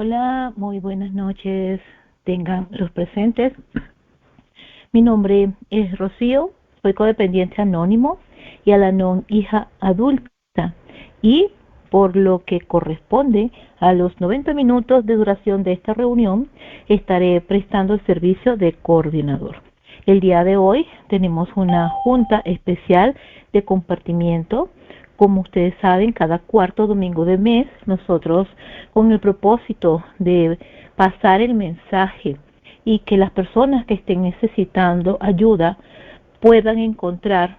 Hola, muy buenas noches. Tengan los presentes. Mi nombre es Rocío, soy codependiente anónimo y Al-Anon hija adulta. Y por lo que corresponde a los 90 minutos de duración de esta reunión, estaré prestando el servicio de coordinador. El día de hoy tenemos una junta especial de compartimiento. Como ustedes saben, cada cuarto domingo de mes, nosotros, con el propósito de pasar el mensaje y que las personas que estén necesitando ayuda puedan encontrar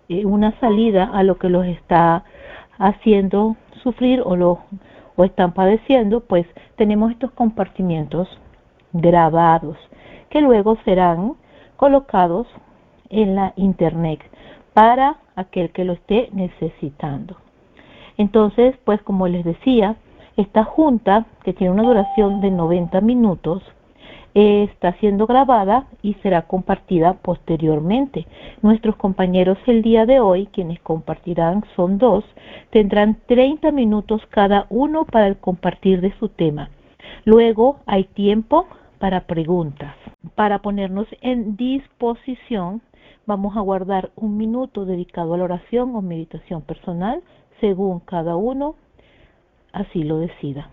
una salida a lo que los está haciendo sufrir o están padeciendo, pues tenemos estos compartimientos grabados que luego serán colocados en la internet para aquel que lo esté necesitando. Entonces, pues como les decía, esta junta, que tiene una duración de 90 minutos, está siendo grabada y será compartida posteriormente. Nuestros compañeros el día de hoy, quienes compartirán, son dos, tendrán 30 minutos cada uno para el compartir de su tema. Luego hay tiempo para preguntas. Para ponernos en disposición, vamos a guardar un minuto dedicado a la oración o meditación personal, según cada uno así lo decida.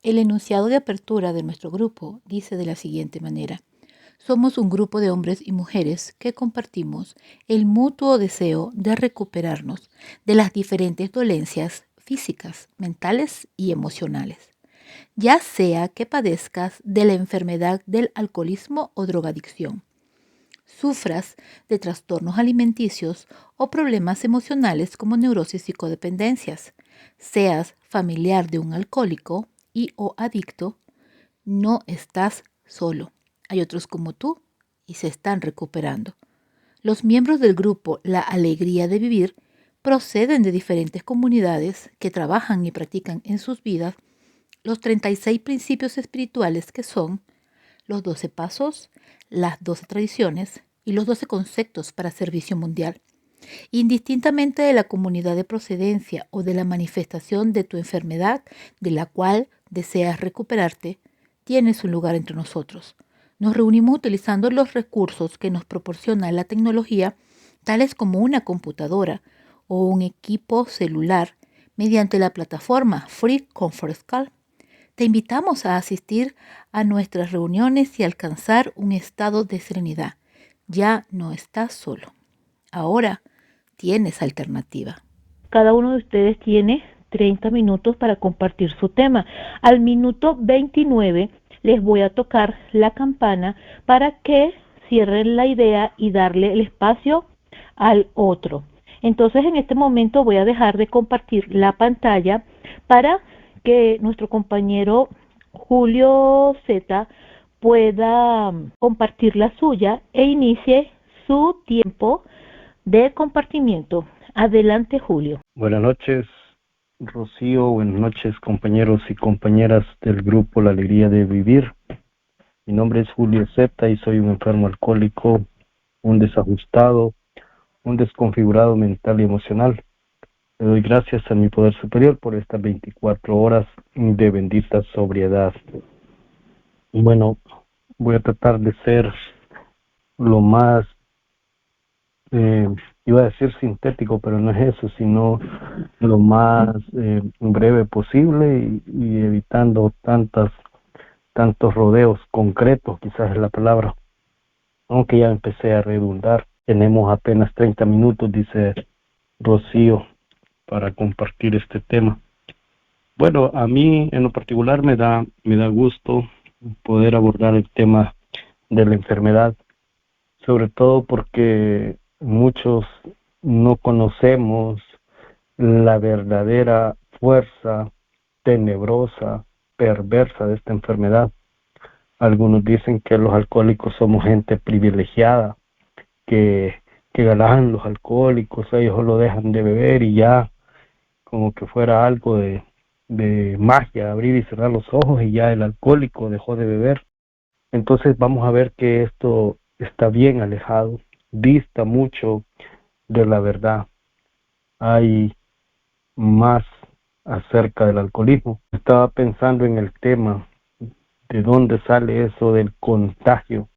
El enunciado de apertura de nuestro grupo dice de la siguiente manera: somos un grupo de hombres y mujeres que compartimos el mutuo deseo de recuperarnos de las diferentes dolencias físicas, mentales y emocionales, ya sea que padezcas de la enfermedad del alcoholismo o drogadicción, sufras de trastornos alimenticios o problemas emocionales como neurosis y codependencias, seas familiar de un alcohólico y o adicto, no estás solo. Hay otros como tú y se están recuperando. Los miembros del grupo La Alegría de Vivir proceden de diferentes comunidades que trabajan y practican en sus vidas los 36 principios espirituales que son los 12 pasos, las 12 tradiciones y los 12 conceptos para servicio mundial. Indistintamente de la comunidad de procedencia o de la manifestación de tu enfermedad de la cual deseas recuperarte, tienes un lugar entre nosotros. Nos reunimos utilizando los recursos que nos proporciona la tecnología, tales como una computadora o un equipo celular, mediante la plataforma Free Conference Call. Te invitamos a asistir a nuestras reuniones y alcanzar un estado de serenidad. Ya no estás solo. Ahora tienes alternativa. Cada uno de ustedes tiene 30 minutos para compartir su tema. Al minuto 29 les voy a tocar la campana para que cierren la idea y darle el espacio al otro. Entonces, en este momento voy a dejar de compartir la pantalla para que nuestro compañero Julio Z pueda compartir la suya e inicie su tiempo de compartimiento. Adelante, Julio. Buenas noches, Rocío. Buenas noches, compañeros y compañeras del grupo La Alegría de Vivir. Mi nombre es Julio Z y soy un enfermo alcohólico, un desajustado, un desconfigurado mental y emocional. Le doy gracias a mi poder superior por estas 24 horas de bendita sobriedad. Bueno, voy a tratar de ser lo más, iba a decir sintético, pero no es eso, sino lo más breve posible y evitando tantos rodeos concretos, quizás es la palabra, aunque ya empecé a redundar. Tenemos apenas 30 minutos, dice Rocío, para compartir este tema. Bueno, a mí en lo particular me da gusto poder abordar el tema de la enfermedad, sobre todo porque muchos no conocemos la verdadera fuerza tenebrosa, perversa de esta enfermedad. Algunos dicen que los alcohólicos somos gente privilegiada, que, que ganan los alcohólicos, ellos solo dejan de beber y ya, como que fuera algo de magia, abrir y cerrar los ojos y ya el alcohólico dejó de beber. Entonces vamos a ver que esto está bien alejado, dista mucho de la verdad. Hay más acerca del alcoholismo. Estaba pensando en el tema de dónde sale eso del contagio.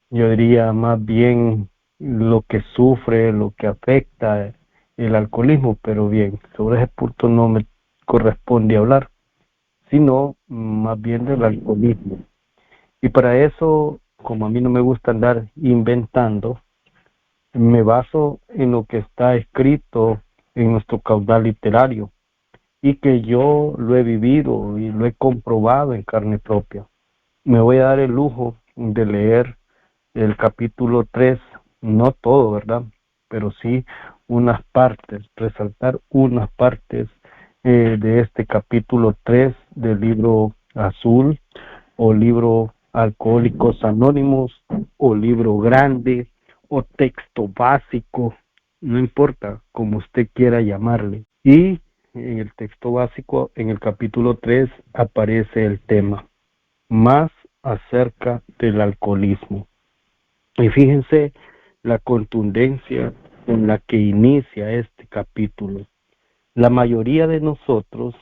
Yo diría más bien lo que sufre, lo que afecta el alcoholismo, pero bien, sobre ese punto no me corresponde hablar, sino más bien del alcoholismo. Y para eso, como a mí no me gusta andar inventando, me baso en lo que está escrito en nuestro caudal literario y que yo lo he vivido y lo he comprobado en carne propia. Me voy a dar el lujo de leer el capítulo 3, no todo, ¿verdad? Pero sí unas partes, resaltar unas partes de este capítulo 3 del libro azul o libro Alcohólicos Anónimos o libro grande o texto básico, no importa como usted quiera llamarle. Y en el texto básico, en el capítulo 3, aparece el tema más acerca del alcoholismo. Y fíjense la contundencia con la que inicia este capítulo. La mayoría de nosotros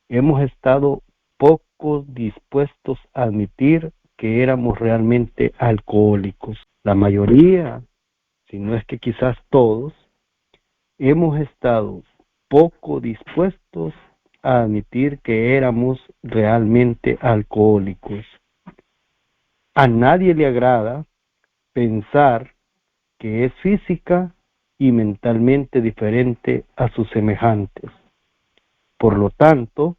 hemos estado poco dispuestos a admitir que éramos realmente alcohólicos. La mayoría, si no es que quizás todos, hemos estado poco dispuestos a admitir que éramos realmente alcohólicos. A nadie le agrada pensar que es física y mentalmente diferente a sus semejantes. Por lo tanto,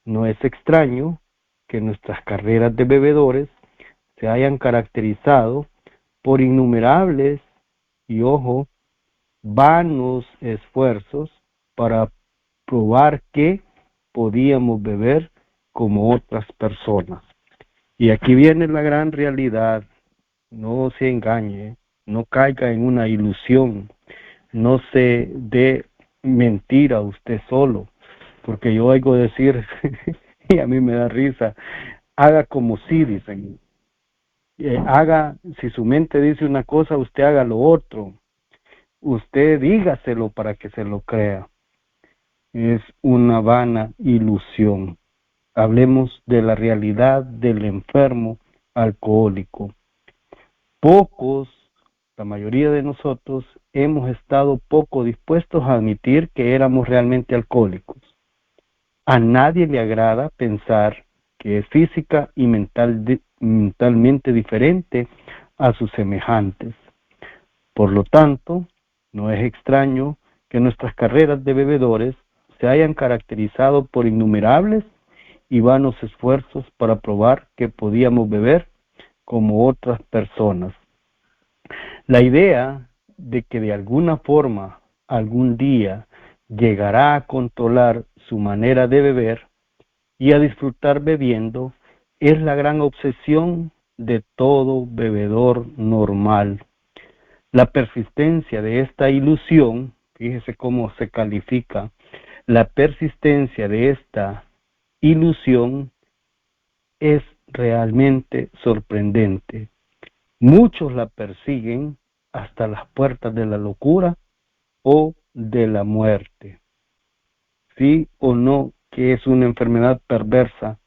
no es extraño que nuestras carreras de bebedores se hayan caracterizado por innumerables y, ojo, vanos esfuerzos para probar que podíamos beber como otras personas. Y aquí viene la gran realidad. No se engañe, no caiga en una ilusión, no se dé mentira usted solo, porque yo oigo decir, y a mí me da risa, haga como si dicen, haga, si su mente dice una cosa, usted haga lo otro, usted dígaselo para que se lo crea. Es una vana ilusión. Hablemos de la realidad del enfermo alcohólico. Pocos, la mayoría de nosotros, hemos estado poco dispuestos a admitir que éramos realmente alcohólicos. A nadie le agrada pensar que es física y mentalmente diferente a sus semejantes. Por lo tanto, no es extraño que nuestras carreras de bebedores se hayan caracterizado por innumerables y vanos esfuerzos para probar que podíamos beber como otras personas. La idea de que de alguna forma, algún día, llegará a controlar su manera de beber y a disfrutar bebiendo es la gran obsesión de todo bebedor normal. La persistencia de esta ilusión, fíjese cómo se califica, la persistencia de esta ilusión es realmente sorprendente. Muchos la persiguen hasta las puertas de la locura o de la muerte. ¿Sí o no que es una enfermedad perversa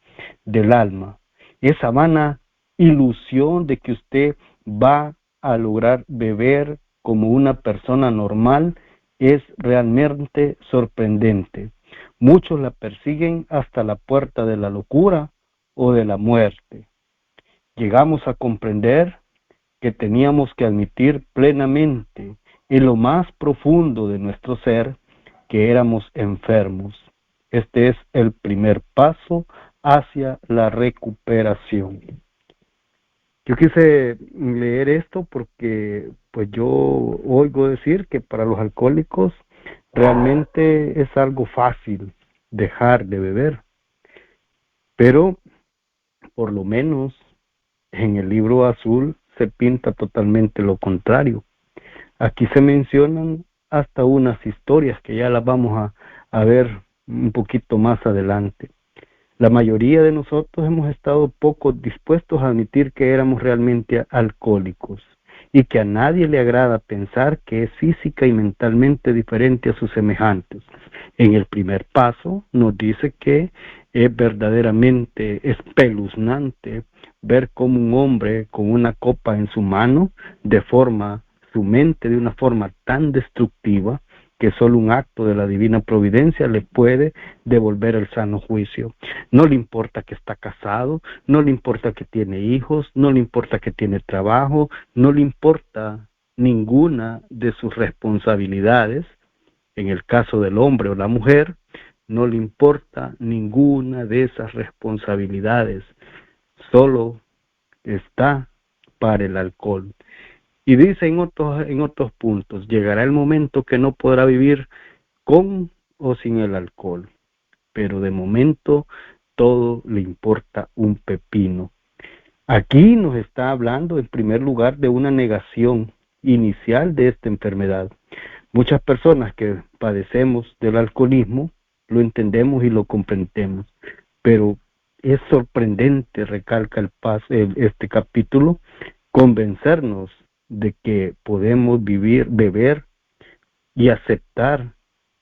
del alma? Esa vana ilusión de que usted va a lograr beber como una persona normal es realmente sorprendente. Muchos la persiguen hasta la puerta de la locura o de la muerte. Llegamos a comprender que teníamos que admitir plenamente en lo más profundo de nuestro ser que éramos enfermos. Este es el primer paso hacia la recuperación. Yo quise leer esto porque pues yo oigo decir que para los alcohólicos Realmente es algo fácil dejar de beber, pero por lo menos en el libro azul se pinta totalmente lo contrario. Aquí se mencionan hasta unas historias que ya las vamos a ver un poquito más adelante. La mayoría de nosotros hemos estado poco dispuestos a admitir que éramos realmente alcohólicos y que a nadie le agrada pensar que es física y mentalmente diferente a sus semejantes. En el primer paso nos dice que es verdaderamente espeluznante ver cómo un hombre con una copa en su mano deforma su mente de una forma tan destructiva que solo un acto de la divina providencia le puede devolver el sano juicio. No le importa que está casado, no le importa que tiene hijos, no le importa que tiene trabajo, no le importa ninguna de sus responsabilidades. En el caso del hombre o la mujer, no le importa ninguna de esas responsabilidades, solo está para el alcohol. Y dice en otros puntos, llegará el momento que no podrá vivir con o sin el alcohol, pero de momento todo le importa un pepino. Aquí nos está hablando en primer lugar de una negación inicial de esta enfermedad. Muchas personas que padecemos del alcoholismo lo entendemos y lo comprendemos, pero es sorprendente, recalca este capítulo, convencernos de que podemos beber y aceptar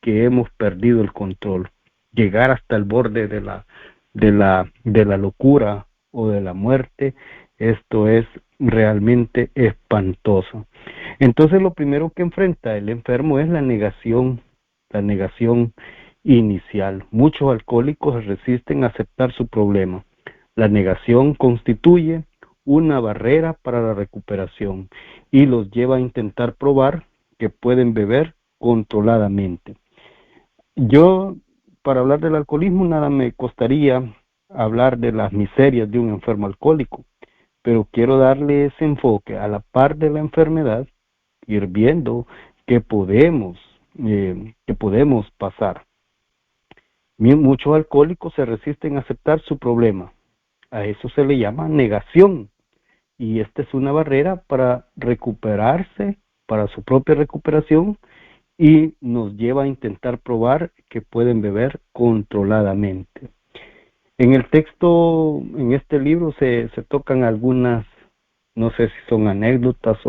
que hemos perdido el control, llegar hasta el borde de la locura o de la muerte. Esto es realmente espantoso. Entonces lo primero que enfrenta el enfermo es la negación inicial. Muchos alcohólicos resisten a aceptar su problema. La negación constituye una barrera para la recuperación y los lleva a intentar probar que pueden beber controladamente. Yo, para hablar del alcoholismo, nada me costaría hablar de las miserias de un enfermo alcohólico, pero quiero darle ese enfoque a la par de la enfermedad, ir viendo que podemos pasar. Muchos alcohólicos se resisten a aceptar su problema. A eso se le llama negación. Y esta es una barrera para recuperarse, para su propia recuperación, y nos lleva a intentar probar que pueden beber controladamente. En el texto, en este libro, se tocan algunas, no sé si son anécdotas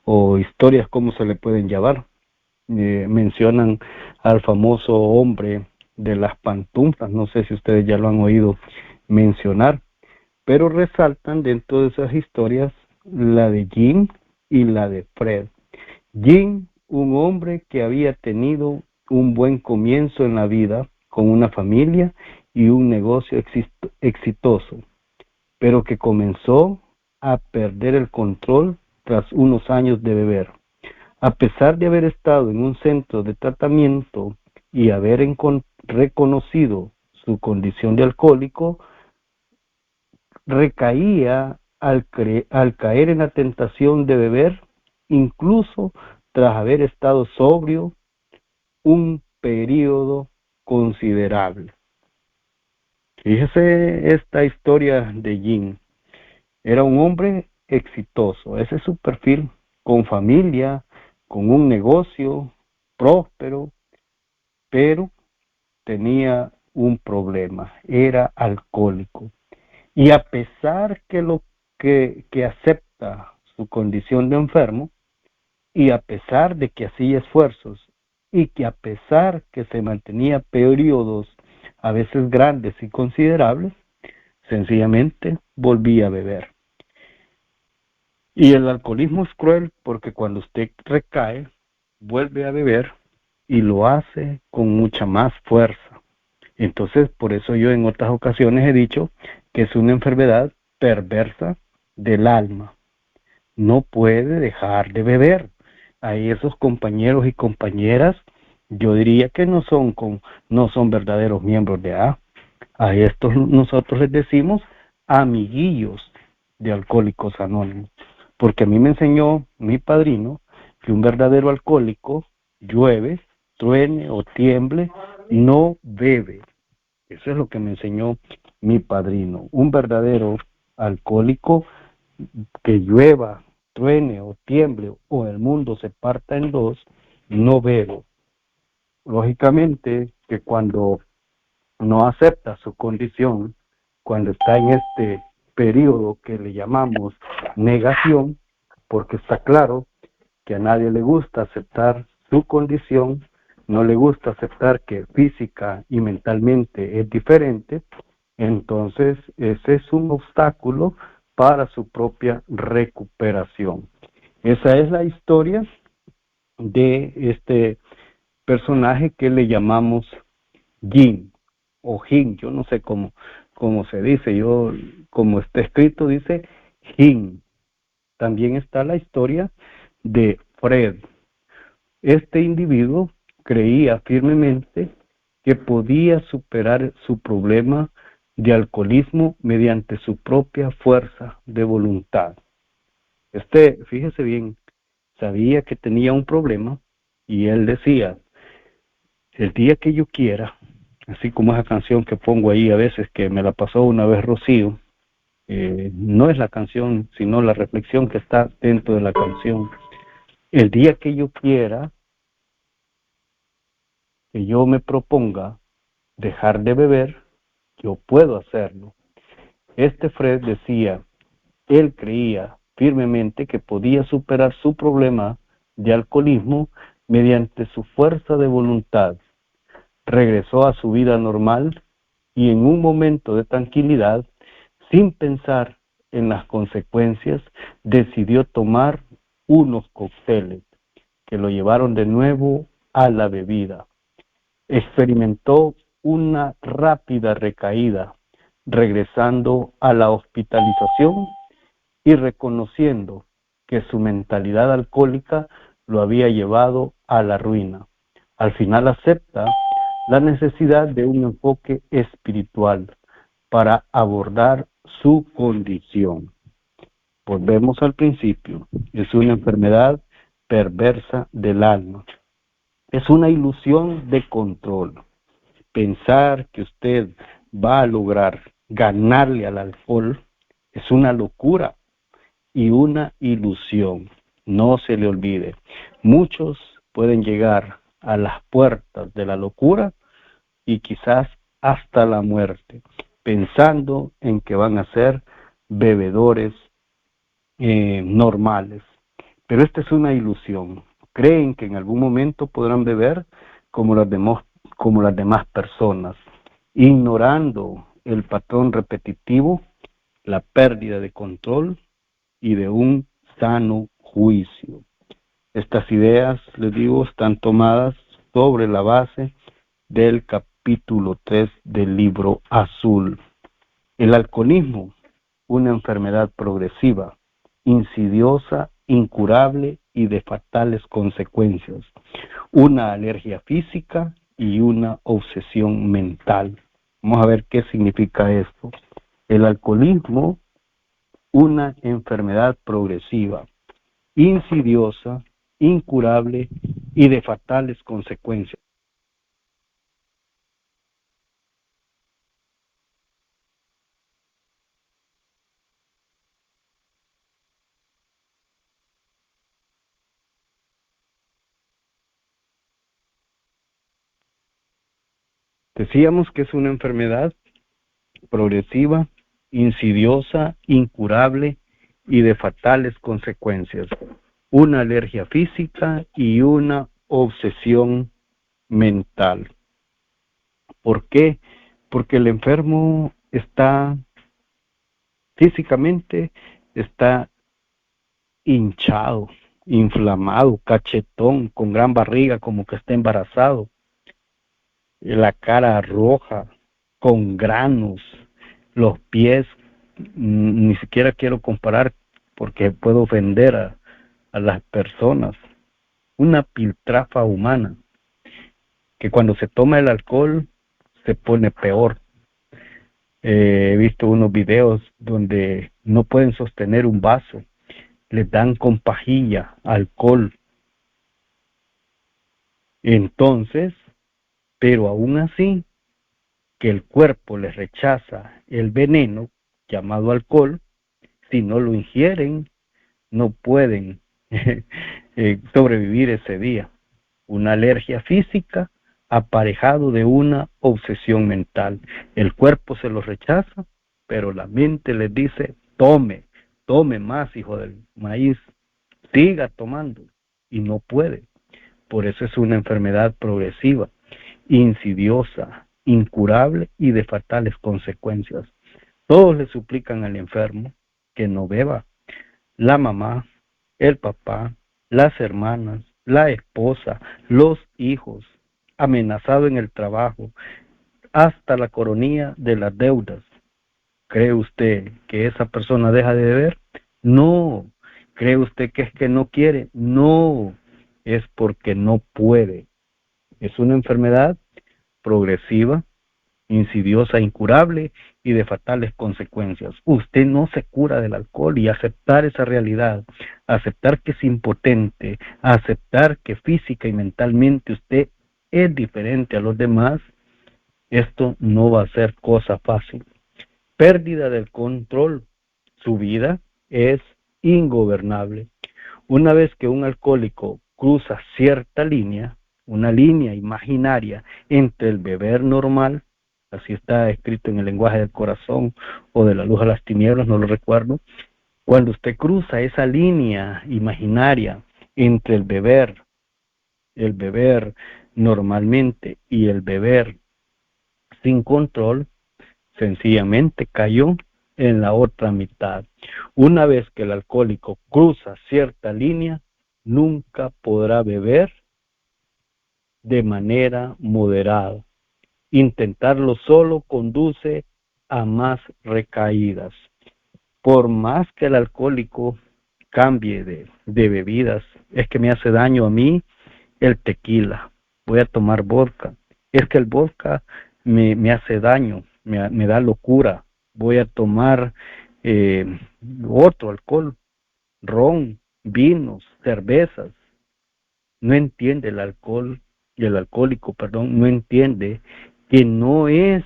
o historias, como se le pueden llamar. Mencionan al famoso hombre de las pantuflas, no sé si ustedes ya lo han oído mencionar, pero resaltan dentro de esas historias la de Jim y la de Fred. Jim, un hombre que había tenido un buen comienzo en la vida, con una familia y un negocio exitoso, pero que comenzó a perder el control tras unos años de beber. A pesar de haber estado en un centro de tratamiento y haber reconocido su condición de alcohólico, recaía al caer en la tentación de beber, incluso tras haber estado sobrio un periodo considerable. Fíjese esta historia de Jim. Era un hombre exitoso, ese es su perfil, con familia, con un negocio próspero, pero tenía un problema, era alcohólico. Y a pesar que acepta su condición de enfermo, y a pesar de que hacía esfuerzos, y que a pesar que se mantenía periodos a veces grandes y considerables, sencillamente volvía a beber. Y el alcoholismo es cruel porque cuando usted recae, vuelve a beber y lo hace con mucha más fuerza. Entonces, por eso yo en otras ocasiones he dicho que es una enfermedad perversa del alma. No puede dejar de beber. A esos compañeros y compañeras, yo diría que no son verdaderos miembros de A. A estos nosotros les decimos amiguillos de Alcohólicos Anónimos. Porque a mí me enseñó mi padrino que un verdadero alcohólico llueve truene o tiemble, no bebe. Eso es lo que me enseñó mi padrino. Un verdadero alcohólico, que llueva, truene o tiemble o el mundo se parta en dos, no bebe. Lógicamente que cuando no acepta su condición, cuando está en este periodo que le llamamos negación, porque está claro que a nadie le gusta aceptar su condición, no le gusta aceptar que física y mentalmente es diferente, entonces ese es un obstáculo para su propia recuperación. Esa es la historia de este personaje que le llamamos Yin o Jin, yo no sé cómo se dice, yo como está escrito dice Jin. También está la historia de Fred. Este individuo creía firmemente que podía superar su problema de alcoholismo mediante su propia fuerza de voluntad. Fíjese bien, sabía que tenía un problema y él decía, el día que yo quiera, así como esa canción que pongo ahí a veces, que me la pasó una vez Rocío, no es la canción, sino la reflexión que está dentro de la canción. El día que yo quiera, que yo me proponga dejar de beber, yo puedo hacerlo. Este Fred decía, él creía firmemente que podía superar su problema de alcoholismo mediante su fuerza de voluntad. Regresó a su vida normal y en un momento de tranquilidad, sin pensar en las consecuencias, decidió tomar unos cócteles que lo llevaron de nuevo a la bebida. Experimentó una rápida recaída, regresando a la hospitalización y reconociendo que su mentalidad alcohólica lo había llevado a la ruina. Al final acepta la necesidad de un enfoque espiritual para abordar su condición. Volvemos al principio, es una enfermedad perversa del alma. Es una ilusión de control. Pensar que usted va a lograr ganarle al alcohol es una locura y una ilusión. No se le olvide. Muchos pueden llegar a las puertas de la locura y quizás hasta la muerte, pensando en que van a ser bebedores normales. Pero esta es una ilusión. Creen que en algún momento podrán beber como las demás personas, ignorando el patrón repetitivo, la pérdida de control y de un sano juicio. Estas ideas, les digo, están tomadas sobre la base del capítulo 3 del libro azul. El alcoholismo, una enfermedad progresiva, insidiosa, incurable y de fatales consecuencias. Una alergia física y una obsesión mental. Vamos a ver qué significa esto. El alcoholismo, una enfermedad progresiva, insidiosa, incurable y de fatales consecuencias. Decíamos que es una enfermedad progresiva, insidiosa, incurable y de fatales consecuencias. Una alergia física y una obsesión mental. ¿Por qué? Porque el enfermo está físicamente, está hinchado, inflamado, cachetón, con gran barriga, como que está embarazado, la cara roja, con granos, los pies, ni siquiera quiero comparar porque puedo ofender a las personas, una piltrafa humana, que cuando se toma el alcohol se pone peor. He visto unos videos donde no pueden sostener un vaso, les dan con pajilla, alcohol. Entonces, pero aún así, que el cuerpo les rechaza el veneno llamado alcohol, si no lo ingieren, no pueden sobrevivir ese día. Una alergia física aparejado de una obsesión mental. El cuerpo se lo rechaza, pero la mente les dice, tome, tome más, hijo del maíz, siga tomando, y no puede. Por eso es una enfermedad progresiva, insidiosa, incurable y de fatales consecuencias. Todos le suplican al enfermo que no beba. La mamá, el papá, las hermanas, la esposa, los hijos, amenazado en el trabajo, hasta la coronilla de las deudas. ¿Cree usted que esa persona deja de beber? No. ¿Cree usted que es que no quiere? No. Es porque no puede. Es una enfermedad progresiva, insidiosa, incurable y de fatales consecuencias. Usted no se cura del alcohol, y aceptar esa realidad, aceptar que es impotente, aceptar que física y mentalmente usted es diferente a los demás, esto no va a ser cosa fácil. Pérdida del control. Su vida es ingobernable. Una vez que un alcohólico cruza cierta línea, una línea imaginaria entre el beber normal, así está escrito en el lenguaje del corazón o de la luz a las tinieblas, no lo recuerdo, cuando usted cruza esa línea imaginaria entre el beber normalmente y el beber sin control, sencillamente cayó en la otra mitad. Una vez que el alcohólico cruza cierta línea, nunca podrá beber de manera moderada. Intentarlo solo conduce a más recaídas. Por más que el alcohólico cambie de bebidas, es que me hace daño a mí el tequila, voy a tomar vodka, es que el vodka me hace daño, me da locura, voy a tomar otro alcohol, ron, vinos, cervezas. No entiende el alcohol, y el alcohólico, perdón, no entiende que no es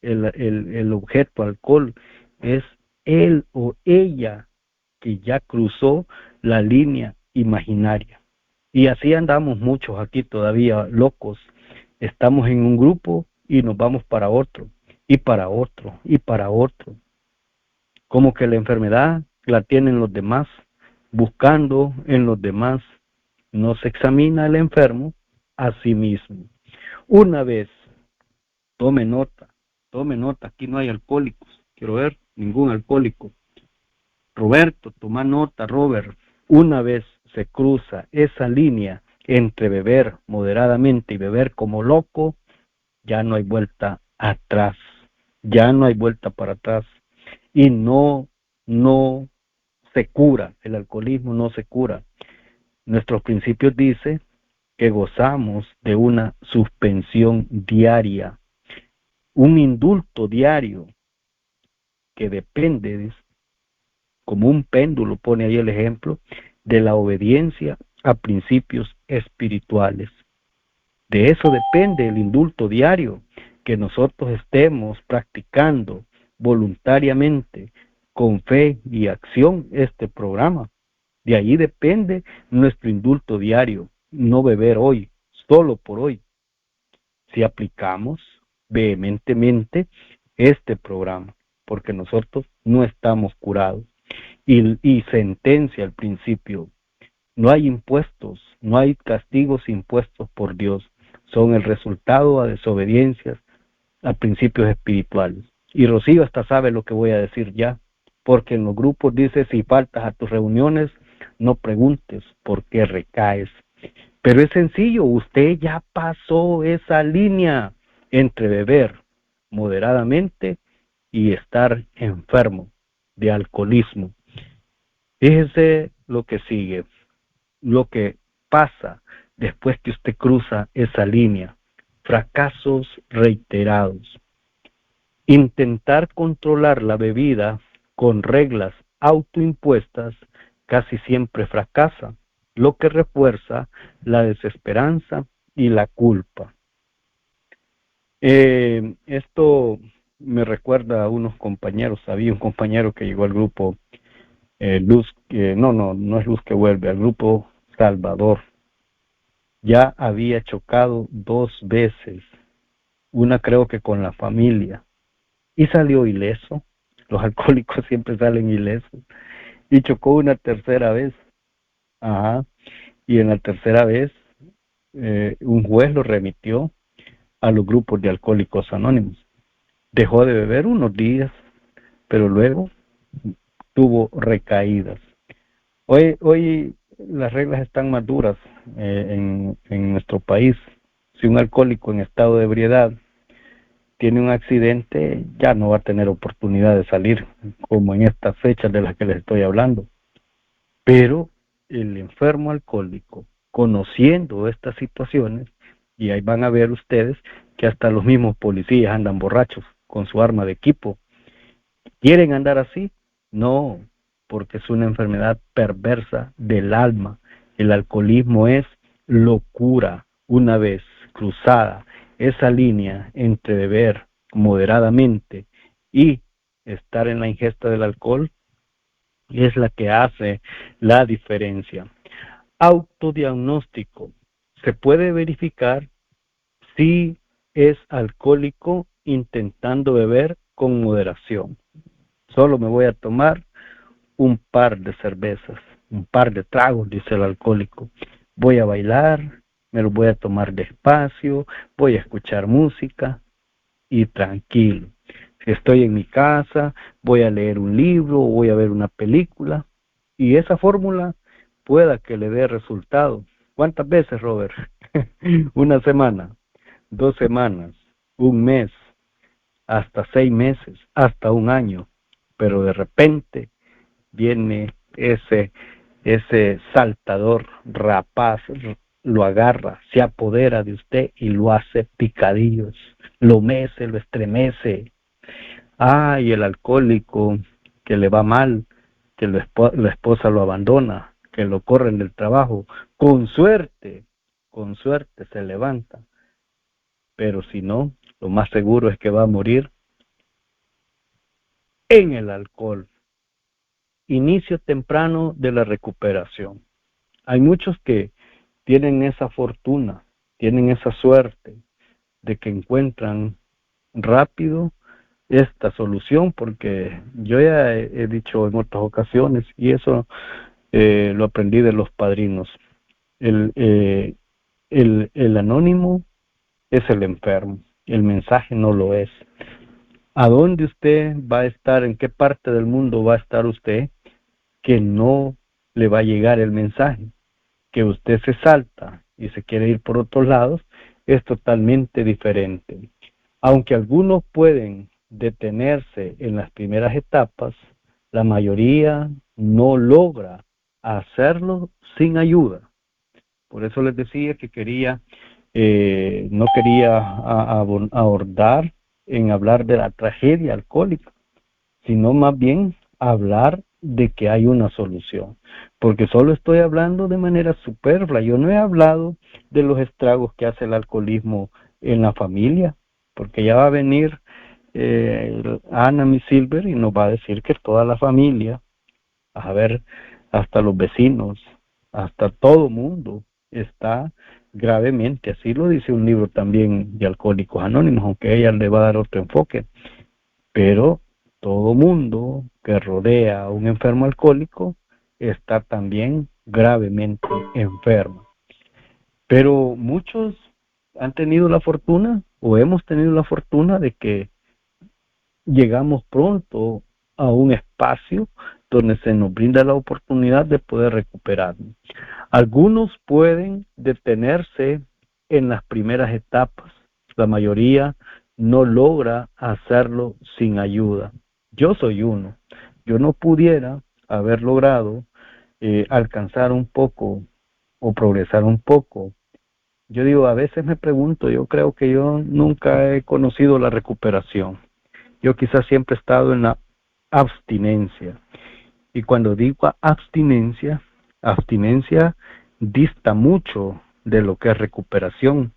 el objeto alcohol, es él o ella que ya cruzó la línea imaginaria. Y así andamos muchos aquí todavía locos. Estamos en un grupo y nos vamos para otro, y para otro, y para otro. Como que la enfermedad la tienen los demás, buscando en los demás. No se examina el enfermo a sí mismo. Una vez, tome nota, aquí no hay alcohólicos, quiero ver ningún alcohólico. Roberto, toma nota, Robert, una vez se cruza esa línea entre beber moderadamente y beber como loco, ya no hay vuelta atrás, ya no hay vuelta para atrás, y no se cura, el alcoholismo no se cura. Nuestros principios dicen que gozamos de una suspensión diaria, un indulto diario que depende, como un péndulo, pone ahí el ejemplo, de la obediencia a principios espirituales. De eso depende el indulto diario, que nosotros estemos practicando voluntariamente, con fe y acción, este programa. De ahí depende nuestro indulto diario, no beber hoy, solo por hoy. Si aplicamos vehementemente este programa, porque nosotros no estamos curados. Y sentencia al principio, no hay impuestos, no hay castigos impuestos por Dios, son el resultado a desobediencias a principios espirituales. Y Rocío hasta sabe lo que voy a decir ya, porque en los grupos dice, si faltas a tus reuniones, no preguntes por qué recaes. Pero es sencillo, usted ya pasó esa línea entre beber moderadamente y estar enfermo de alcoholismo. Fíjese lo que sigue, lo que pasa después que usted cruza esa línea. Fracasos reiterados. Intentar controlar la bebida con reglas autoimpuestas casi siempre fracasa, lo que refuerza la desesperanza y la culpa. Esto me recuerda a unos compañeros. Había un compañero que llegó al grupo Luz, no es Luz que Vuelve, al grupo Salvador. Ya había chocado 2 veces, una creo que con la familia, y salió ileso. Los alcohólicos siempre salen ilesos. Y chocó una tercera vez. Ajá. Y en la tercera vez, un juez lo remitió a los grupos de alcohólicos anónimos. Dejó de beber unos días, pero luego tuvo recaídas. Hoy las reglas están más duras en nuestro país. Si un alcohólico en estado de ebriedad tiene un accidente, ya no va a tener oportunidad de salir, como en estas fechas de las que les estoy hablando. Pero el enfermo alcohólico, conociendo estas situaciones, y ahí van a ver ustedes que hasta los mismos policías andan borrachos con su arma de equipo. ¿Quieren andar así? No, porque es una enfermedad perversa del alma. El alcoholismo es locura. Una vez cruzada esa línea entre beber moderadamente y estar en la ingesta del alcohol, es la que hace la diferencia. Autodiagnóstico. Se puede verificar si es alcohólico intentando beber con moderación. Solo me voy a tomar un par de cervezas, un par de tragos, dice el alcohólico. Voy a bailar, me lo voy a tomar despacio, voy a escuchar música y tranquilo. Si estoy en mi casa, voy a leer un libro, voy a ver una película, y esa fórmula pueda que le dé resultado. ¿Cuántas veces, Robert? Una semana, 2 semanas, un mes, hasta 6 meses, hasta un año, pero de repente viene ese saltador rapaz, lo agarra, se apodera de usted y lo hace picadillos, lo mece, lo estremece. Y el alcohólico que le va mal, que la esposa lo abandona, que lo corren del trabajo, con suerte se levanta, pero si no, lo más seguro es que va a morir en el alcohol. Inicio temprano de la recuperación. Hay muchos que tienen esa fortuna, tienen esa suerte de que encuentran rápido esta solución, porque yo ya he dicho en otras ocasiones, y eso lo aprendí de los padrinos. El anónimo es el enfermo, el mensaje no lo es. ¿A dónde usted va a estar? ¿En qué parte del mundo va a estar usted que no le va a llegar el mensaje? Que usted se salta y se quiere ir por otros lados, es totalmente diferente. Aunque algunos pueden detenerse en las primeras etapas, la mayoría no logra hacerlo sin ayuda. Por eso les decía que no quería ahondar en hablar de la tragedia alcohólica, sino más bien hablar de que hay una solución, porque solo estoy hablando de manera superflua. Yo no he hablado de los estragos que hace el alcoholismo en la familia, porque ya va a venir Ana Mi Silver y nos va a decir que toda la familia, a ver, hasta los vecinos, hasta todo mundo está gravemente, así lo dice un libro también de Alcohólicos Anónimos, aunque ella le va a dar otro enfoque, pero todo mundo que rodea a un enfermo alcohólico está también gravemente enfermo. Pero muchos han tenido la fortuna, o hemos tenido la fortuna, de que llegamos pronto a un espacio donde se nos brinda la oportunidad de poder recuperarnos. Algunos pueden detenerse en las primeras etapas, la mayoría no logra hacerlo sin ayuda. Yo soy uno. Yo no pudiera haber logrado alcanzar un poco o progresar un poco. Yo digo, a veces me pregunto, yo creo que yo nunca he conocido la recuperación. Yo quizás siempre he estado en la abstinencia. Y cuando digo abstinencia dista mucho de lo que es recuperación.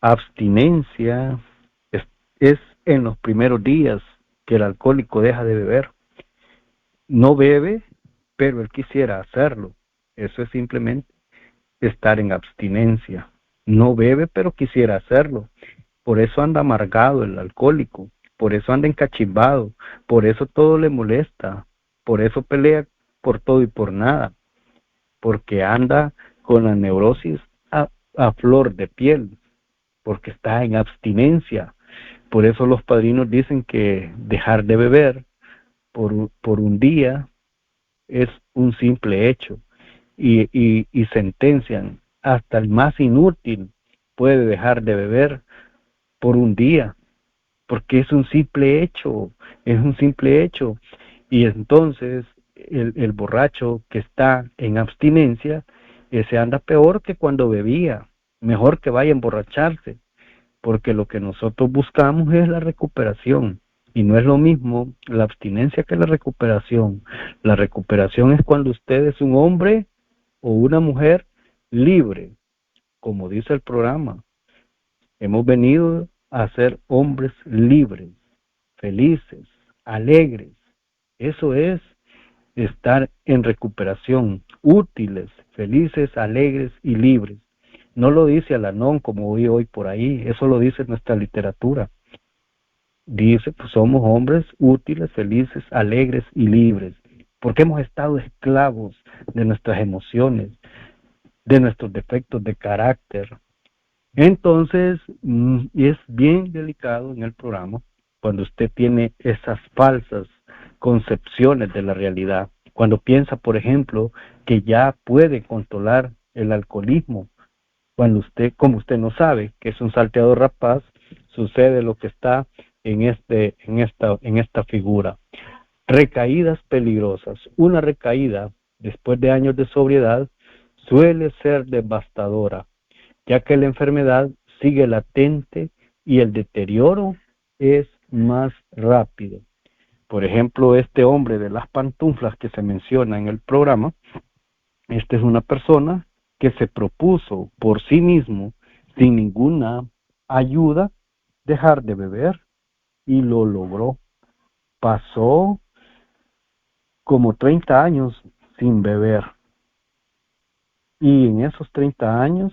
Abstinencia es en los primeros días que el alcohólico deja de beber. No bebe, pero él quisiera hacerlo. Eso es simplemente estar en abstinencia. No bebe, pero quisiera hacerlo. Por eso anda amargado el alcohólico, por eso anda encachimbado, por eso todo le molesta, por eso pelea por todo y por nada, porque anda con la neurosis a flor de piel, porque está en abstinencia. Por eso los padrinos dicen que dejar de beber por un día es un simple hecho y sentencian hasta el más inútil puede dejar de beber por un día, porque es un simple hecho, es un simple hecho. Y entonces el borracho que está en abstinencia, ese anda peor que cuando bebía, mejor que vaya a emborracharse, porque lo que nosotros buscamos es la recuperación. Y no es lo mismo la abstinencia que la recuperación. La recuperación es cuando usted es un hombre o una mujer libre, como dice el programa. Hemos venido a ser hombres libres, felices, alegres. Eso es estar en recuperación, útiles, felices, alegres y libres. No lo dice Alanón como oí hoy por ahí, eso lo dice nuestra literatura. Dice, pues somos hombres útiles, felices, alegres y libres, porque hemos estado esclavos de nuestras emociones, de nuestros defectos de carácter. Entonces, es bien delicado en el programa cuando usted tiene esas falsas concepciones de la realidad. Cuando piensa, por ejemplo, que ya puede controlar el alcoholismo, cuando usted, como usted no sabe que es un salteador rapaz, sucede lo que está en esta figura. Recaídas peligrosas. Una recaída después de años de sobriedad suele ser devastadora, ya que la enfermedad sigue latente y el deterioro es más rápido. Por ejemplo, este hombre de las pantuflas que se menciona en el programa, esta es una persona que se propuso por sí mismo, sin ninguna ayuda, dejar de beber y lo logró. Pasó como 30 años sin beber y en esos 30 años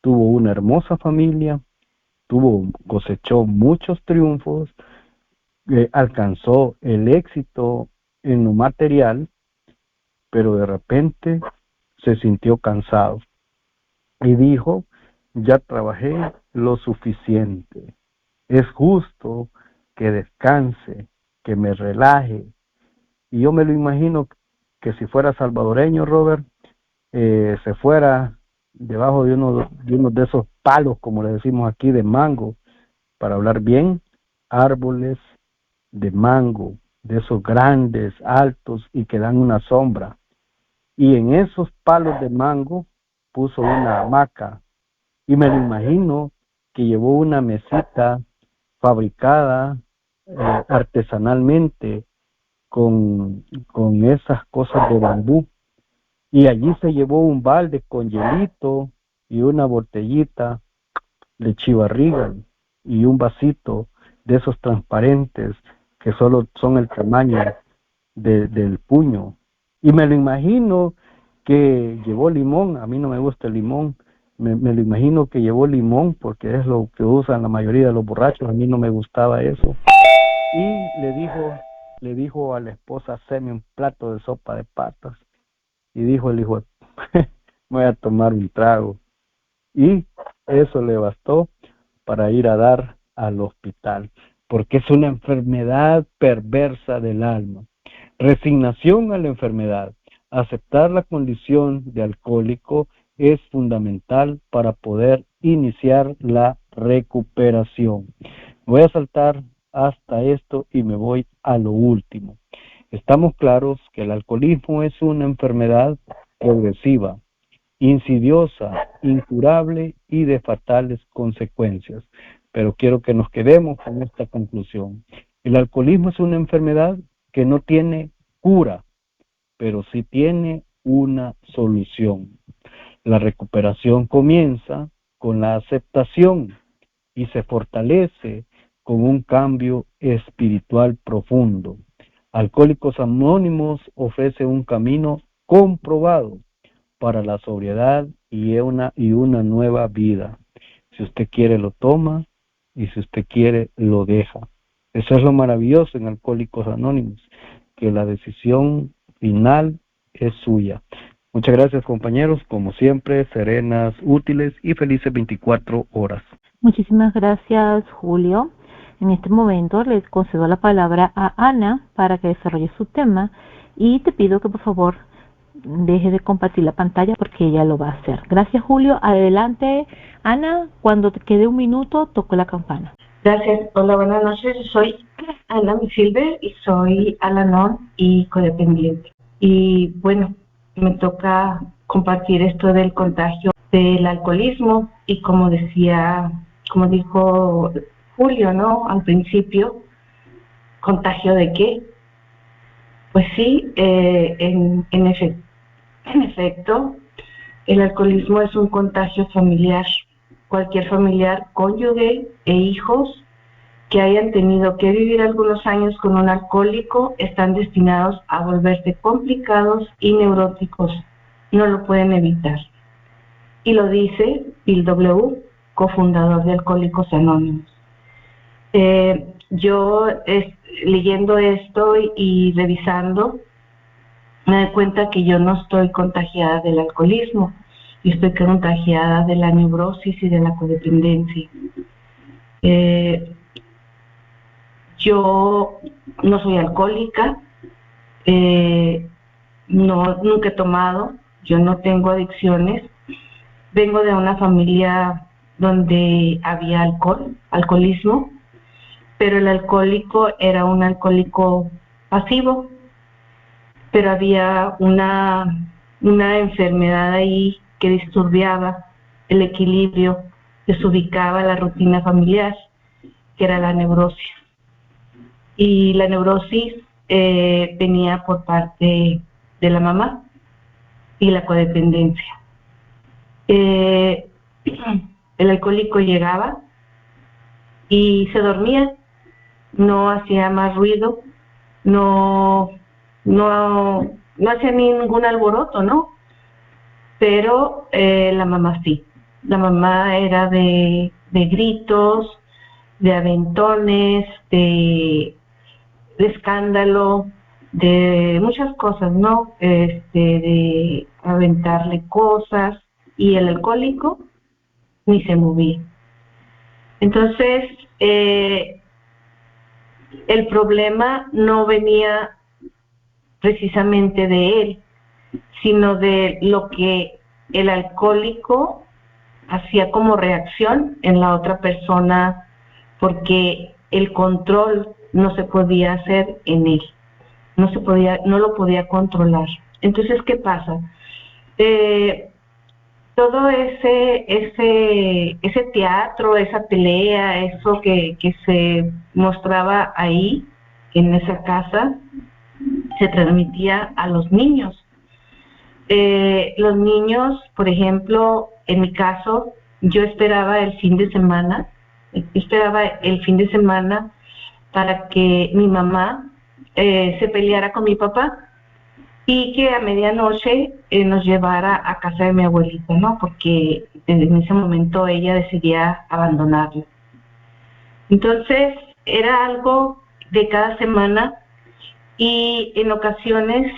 tuvo una hermosa familia, cosechó muchos triunfos, alcanzó el éxito en lo material, pero de repente se sintió cansado y dijo, ya trabajé lo suficiente, es justo que descanse, que me relaje. Y yo me lo imagino que si fuera salvadoreño, Robert, se fuera debajo de uno de esos palos, como le decimos aquí, de mango, para hablar bien, árboles de mango, de esos grandes, altos y que dan una sombra. Y en esos palos de mango puso una hamaca y me lo imagino que llevó una mesita fabricada artesanalmente con esas cosas de bambú y allí se llevó un balde con hielito y una botellita de chivarriga y un vasito de esos transparentes que solo son el tamaño del puño. Y me lo imagino que llevó limón, a mí no me gusta el limón, me lo imagino que llevó limón porque es lo que usan la mayoría de los borrachos, a mí no me gustaba eso. Y le dijo a la esposa, haceme un plato de sopa de patas. Y dijo el hijo, voy a tomar un trago. Y eso le bastó para ir a dar al hospital, porque es una enfermedad perversa del alma. Resignación a la enfermedad. Aceptar la condición de alcohólico es fundamental para poder iniciar la recuperación. Voy a saltar hasta esto y me voy a lo último. Estamos claros que el alcoholismo es una enfermedad progresiva, insidiosa, incurable y de fatales consecuencias. Pero quiero que nos quedemos con esta conclusión. El alcoholismo es una enfermedad que no tiene cura, pero sí tiene una solución. La recuperación comienza con la aceptación y se fortalece con un cambio espiritual profundo. Alcohólicos Anónimos ofrece un camino comprobado para la sobriedad y una nueva vida. Si usted quiere lo toma y si usted quiere lo deja. Eso es lo maravilloso en Alcohólicos Anónimos, que la decisión final es suya. Muchas gracias, compañeros, como siempre, serenas, útiles y felices 24 horas. Muchísimas gracias, Julio. En este momento les concedo la palabra a Ana para que desarrolle su tema y te pido que por favor deje de compartir la pantalla porque ella lo va a hacer. Gracias, Julio. Adelante, Ana. Cuando te quede un minuto, toco la campana. Gracias. Hola, buenas noches. Soy Ana Silver y soy Al-Anon y codependiente. Y bueno, me toca compartir esto del contagio del alcoholismo y como dijo Julio, ¿no? Al principio, ¿contagio de qué? Pues sí, en efecto, el alcoholismo es un contagio familiar. Cualquier familiar, cónyuge e hijos que hayan tenido que vivir algunos años con un alcohólico están destinados a volverse complicados y neuróticos. No lo pueden evitar. Y lo dice Bill W., cofundador de Alcohólicos Anónimos. Yo leyendo esto y revisando, me doy cuenta que yo no estoy contagiada del alcoholismo, yo estoy contagiada de la neurosis y de la codependencia. Yo no soy alcohólica, nunca he tomado, yo no tengo adicciones, vengo de una familia donde había alcoholismo, pero el alcohólico era un alcohólico pasivo, pero había una enfermedad ahí que disturbiaba el equilibrio, desubicaba la rutina familiar, que era la neurosis. Y la neurosis venía por parte de la mamá y la codependencia. El alcohólico llegaba y se dormía, no hacía más ruido, no hacía ningún alboroto, ¿no? Pero la mamá sí. La mamá era de gritos, de aventones, de escándalo, de muchas cosas, ¿no? De aventarle cosas, y el alcohólico ni se movía. Entonces, el problema no venía precisamente de él, sino de lo que el alcohólico hacía como reacción en la otra persona, porque el control no se podía hacer en él, no lo podía controlar. Entonces, ¿qué pasa? Todo ese teatro, esa pelea, eso que se mostraba ahí en esa casa, se transmitía a los niños. Los niños, por ejemplo, en mi caso, yo esperaba el fin de semana para que mi mamá se peleara con mi papá y que a medianoche nos llevara a casa de mi abuelita, ¿no? Porque en ese momento ella decidía abandonarla. Entonces, era algo de cada semana y en ocasiones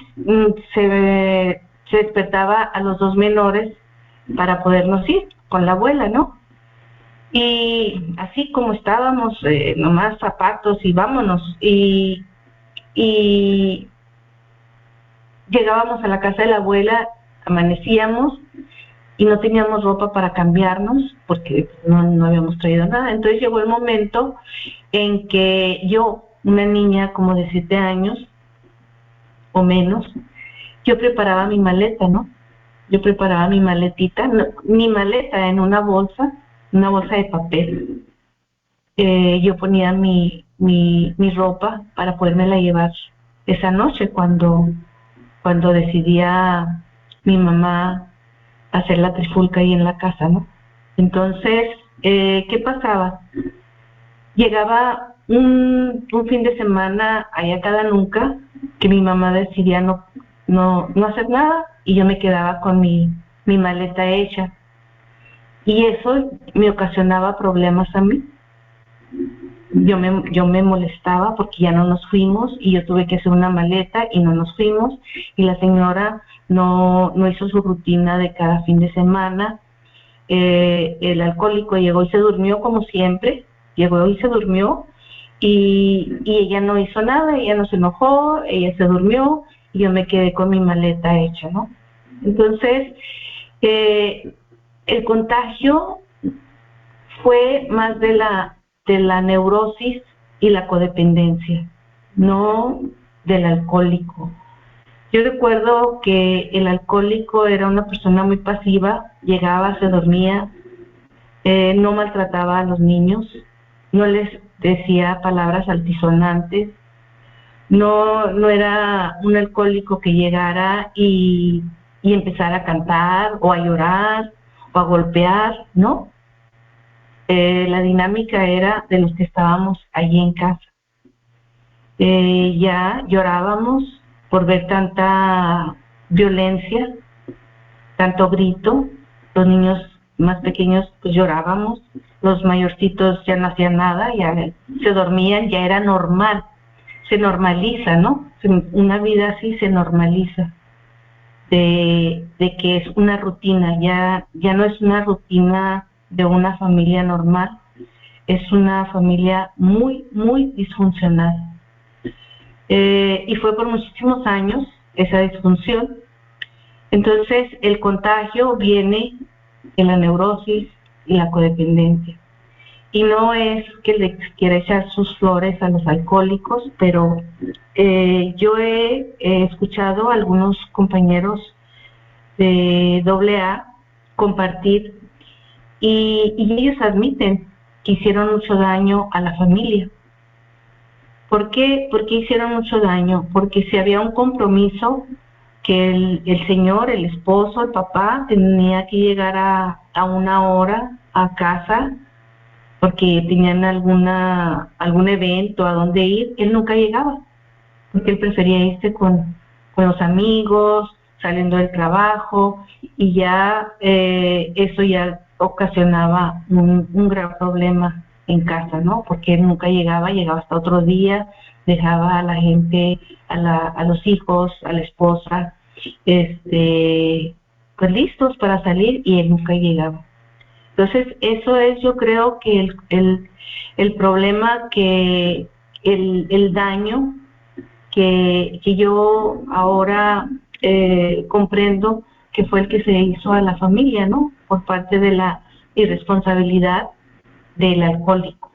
se despertaba a los dos menores para podernos ir con la abuela, ¿no? Y así como estábamos, nomás zapatos y vámonos, y llegábamos a la casa de la abuela, amanecíamos y no teníamos ropa para cambiarnos porque no habíamos traído nada. Entonces llegó el momento en que yo, una niña como de 7 años o menos, yo preparaba mi maleta, ¿no? Yo preparaba mi maletita, mi maleta en una bolsa de papel. Yo ponía mi ropa para podérmela llevar esa noche cuando decidía mi mamá hacer la trifulca ahí en la casa, ¿no? Entonces, ¿qué pasaba? Llegaba un fin de semana allá cada nunca que mi mamá decidía no hacer nada y yo me quedaba con mi maleta hecha. Y eso me ocasionaba problemas a mí. Yo me molestaba porque ya no nos fuimos y yo tuve que hacer una maleta y no nos fuimos y la señora no hizo su rutina de cada fin de semana. El alcohólico llegó y se durmió como siempre, llegó y se durmió y ella no hizo nada, ella no se enojó, ella se durmió y yo me quedé con mi maleta hecha, ¿no? Entonces, el contagio fue más de la neurosis y la codependencia, no del alcohólico. Yo recuerdo que el alcohólico era una persona muy pasiva, llegaba, se dormía, no maltrataba a los niños, no les decía palabras altisonantes, no era un alcohólico que llegara y empezara a cantar o a llorar o a golpear, ¿no? La dinámica era de los que estábamos allí en casa. Ya llorábamos por ver tanta violencia, tanto grito. Los niños más pequeños pues llorábamos, los mayorcitos ya no hacían nada, ya se dormían, ya era normal, se normaliza, ¿no? Una vida así se normaliza, de que es una rutina, ya no es una rutina de una familia normal, es una familia muy, muy disfuncional. Y fue por muchísimos años esa disfunción. Entonces el contagio viene de la neurosis y la codependencia. Y no es que le quiera echar sus flores a los alcohólicos, pero yo he escuchado a algunos compañeros de AA compartir y ellos admiten que hicieron mucho daño a la familia. ¿Por qué? ¿Por qué hicieron mucho daño? Porque si había un compromiso que el señor, el esposo, el papá tenía que llegar a una hora a casa porque tenían algún evento a donde ir, él nunca llegaba, porque él prefería irse con los amigos, saliendo del trabajo, y ya eso ya ocasionaba un gran problema en casa, ¿no? Porque él nunca llegaba hasta otro día, dejaba a la gente, a los hijos, a la esposa, pues listos para salir y él nunca llegaba. Entonces, eso es, yo creo que el problema, que el daño que yo ahora comprendo que fue el que se hizo a la familia, ¿no? Por parte de la irresponsabilidad del alcohólico,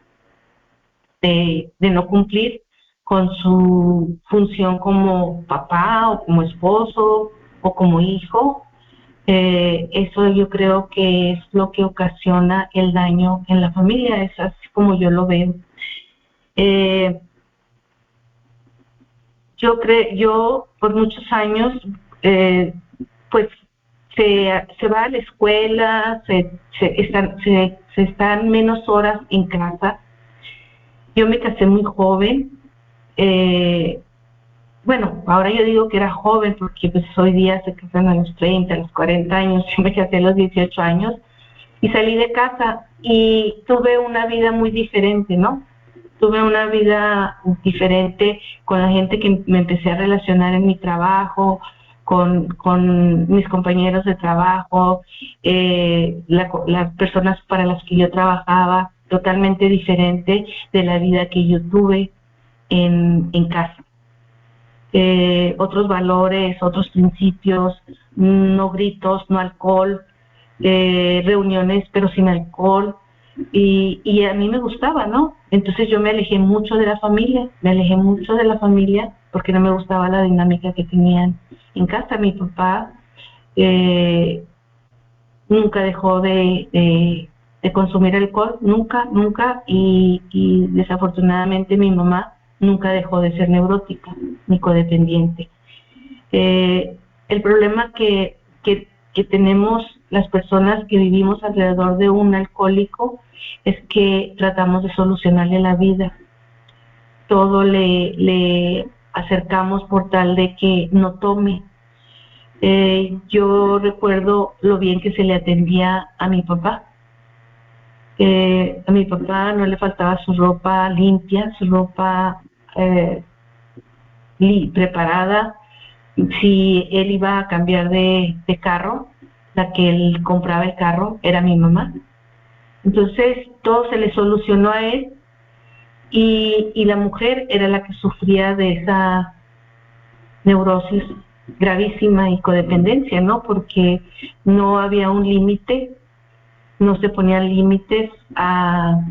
de no cumplir con su función como papá o como esposo o como hijo. Eso yo creo que es lo que ocasiona el daño en la familia, es así como yo lo veo. Yo por muchos años, pues se va a la escuela, se están menos horas en casa. Yo me casé muy joven. Bueno, ahora yo digo que era joven porque pues hoy día se casan a los 30, a los 40 años, yo me casé a los 18 años y salí de casa y tuve una vida muy diferente, ¿no? Tuve una vida diferente con la gente que me empecé a relacionar en mi trabajo, con mis compañeros de trabajo, las personas para las que yo trabajaba, totalmente diferente de la vida que yo tuve en casa. Otros valores, otros principios, no gritos, no alcohol, reuniones pero sin alcohol, y a mí me gustaba, ¿no? Entonces yo me alejé mucho de la familia, porque no me gustaba la dinámica que tenían en casa. Mi papá nunca dejó de consumir alcohol, nunca, y desafortunadamente mi mamá nunca dejó de ser neurótica ni codependiente. El problema que tenemos las personas que vivimos alrededor de un alcohólico es que tratamos de solucionarle la vida. Todo le acercamos por tal de que no tome. Yo recuerdo lo bien que se le atendía a mi papá. A mi papá no le faltaba su ropa limpia, su ropa preparada. Si él iba a cambiar de carro, la que él compraba el carro era mi mamá. Entonces todo se le solucionó a él y la mujer era la que sufría de esa neurosis gravísima y codependencia, ¿no? Porque no había un límite, no se ponían límites al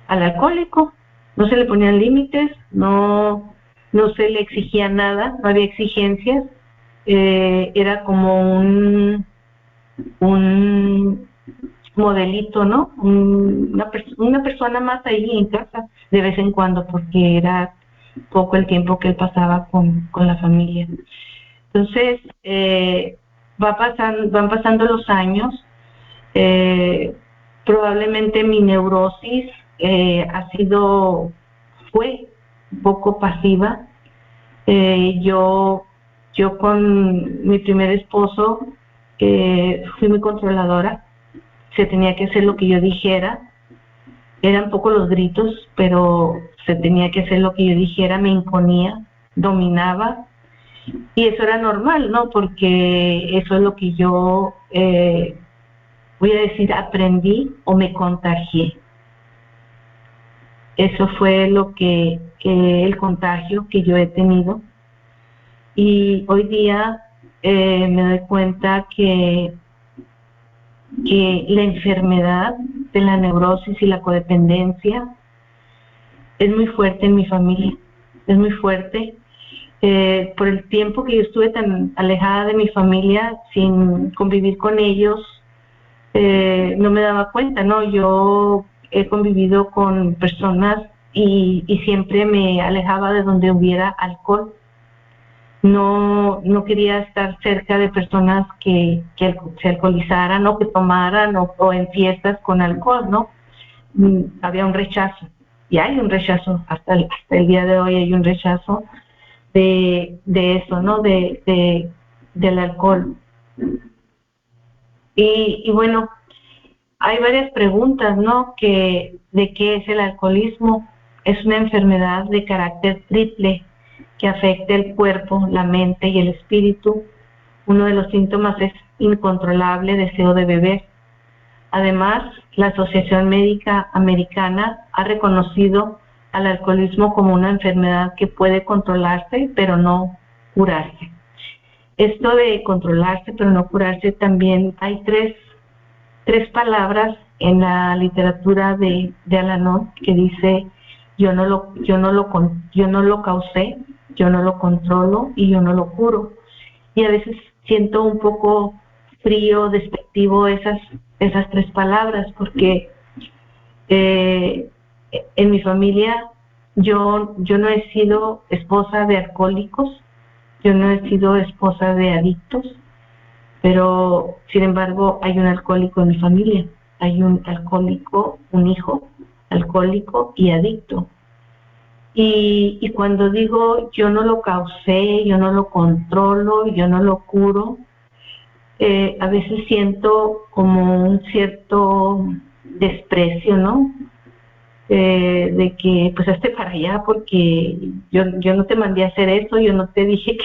alcohólico, no se le ponían límites, no se le exigía nada, no había exigencias, era como un modelito, ¿no? Una persona más ahí en casa de vez en cuando, porque era poco el tiempo que él pasaba con la familia. Entonces, van pasando los años, probablemente mi neurosis fue un poco pasiva. Yo con mi primer esposo fui muy controladora, se tenía que hacer lo que yo dijera, eran pocos los gritos, pero se tenía que hacer lo que yo dijera, me imponía, dominaba, y eso era normal, ¿no? Porque eso es lo que yo, voy a decir, aprendí o me contagié. Eso fue el contagio que yo he tenido. Y hoy día me doy cuenta que la enfermedad de la neurosis y la codependencia es muy fuerte en mi familia, es muy fuerte. Por el tiempo que yo estuve tan alejada de mi familia, sin convivir con ellos, no me daba cuenta, ¿no? Yo he convivido con personas y siempre me alejaba de donde hubiera alcohol. No quería estar cerca de personas que se alcoholizaran o que tomaran o en fiestas con alcohol, ¿no? Había un rechazo, y hay un rechazo, hasta el día de hoy hay un rechazo de eso, ¿no? Del alcohol. Y bueno, hay varias preguntas, ¿no? ¿De qué es el alcoholismo? Es una enfermedad de carácter triple que afecta el cuerpo, la mente y el espíritu. Uno de los síntomas es incontrolable deseo de beber. Además, la Asociación Médica Americana ha reconocido al alcoholismo como una enfermedad que puede controlarse, pero no curarse. Esto de controlarse, pero no curarse, también hay tres palabras en la literatura de Al-Anon que dice: yo no lo causé, yo no lo controlo y yo no lo curo. Y a veces siento un poco frío, despectivo esas tres palabras, porque en mi familia yo no he sido esposa de alcohólicos, yo no he sido esposa de adictos, pero sin embargo hay un alcohólico en mi familia, hay un alcohólico, un hijo alcohólico y adicto. Y cuando digo yo no lo causé, yo no lo controlo, yo no lo curo, a veces siento como un cierto desprecio, ¿no? De que pues hazte para allá, porque yo no te mandé a hacer eso, yo no te dije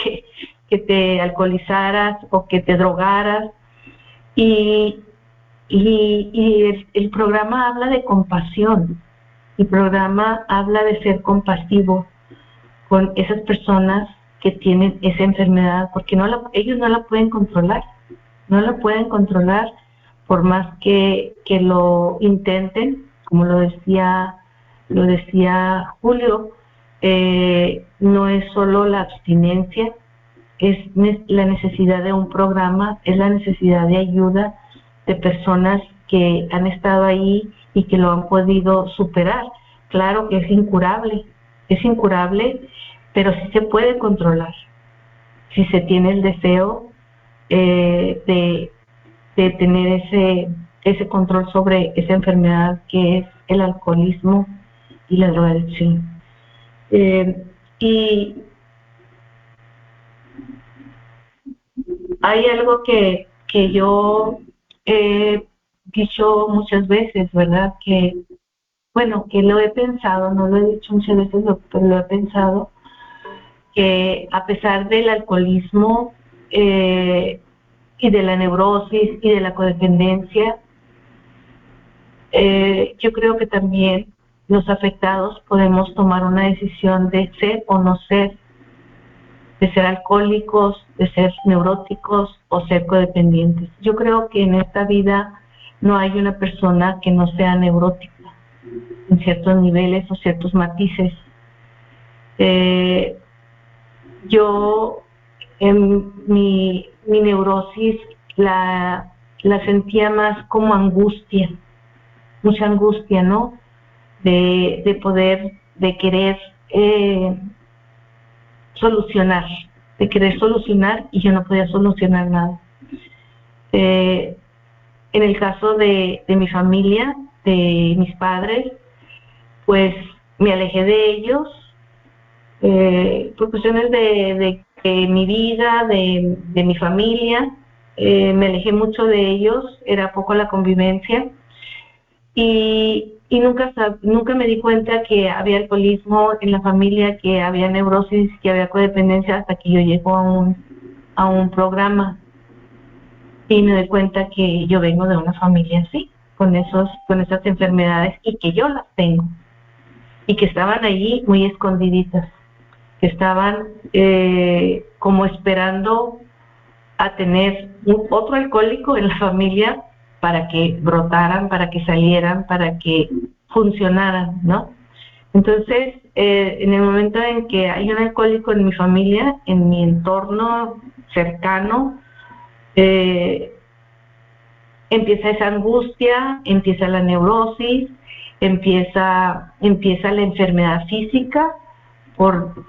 que te alcoholizaras o que te drogaras. Y el programa habla de compasión. El programa habla de ser compasivo con esas personas que tienen esa enfermedad, porque ellos no la pueden controlar, no la pueden controlar por más que lo intenten, como lo decía Julio. No es solo la abstinencia, es la necesidad de un programa, es la necesidad de ayuda de personas que han estado ahí y que lo han podido superar. Claro que es incurable, pero sí se puede controlar si se tiene el deseo de de tener ese control sobre esa enfermedad que es el alcoholismo y la drogadicción. Y hay algo que yo he dicho muchas veces, ¿verdad? Que, bueno, que lo he pensado, no lo he dicho muchas veces, pero lo he pensado, que a pesar del alcoholismo y de la neurosis y de la codependencia, yo creo que también los afectados podemos tomar una decisión de ser o no ser, de ser alcohólicos, de ser neuróticos o ser codependientes. Yo creo que en esta vida no hay una persona que no sea neurótica en ciertos niveles o ciertos matices. Yo en mi neurosis la sentía más como angustia, mucha angustia, ¿no? De poder, de querer solucionar, y yo no podía solucionar nada. En el caso de mi familia, de mis padres, pues me alejé de ellos por cuestiones de mi vida, de mi familia, me alejé mucho de ellos, era poco la convivencia y nunca me di cuenta que había alcoholismo en la familia, que había neurosis, que había codependencia hasta que yo llego a un programa y me doy cuenta que yo vengo de una familia así, con esas enfermedades y que yo las tengo y que estaban allí muy escondiditas, que estaban como esperando a tener otro alcohólico en la familia para que brotaran, para que salieran, para que funcionaran, ¿no? Entonces, en el momento en que hay un alcohólico en mi familia, en mi entorno cercano, empieza esa angustia, empieza la neurosis, empieza la enfermedad física por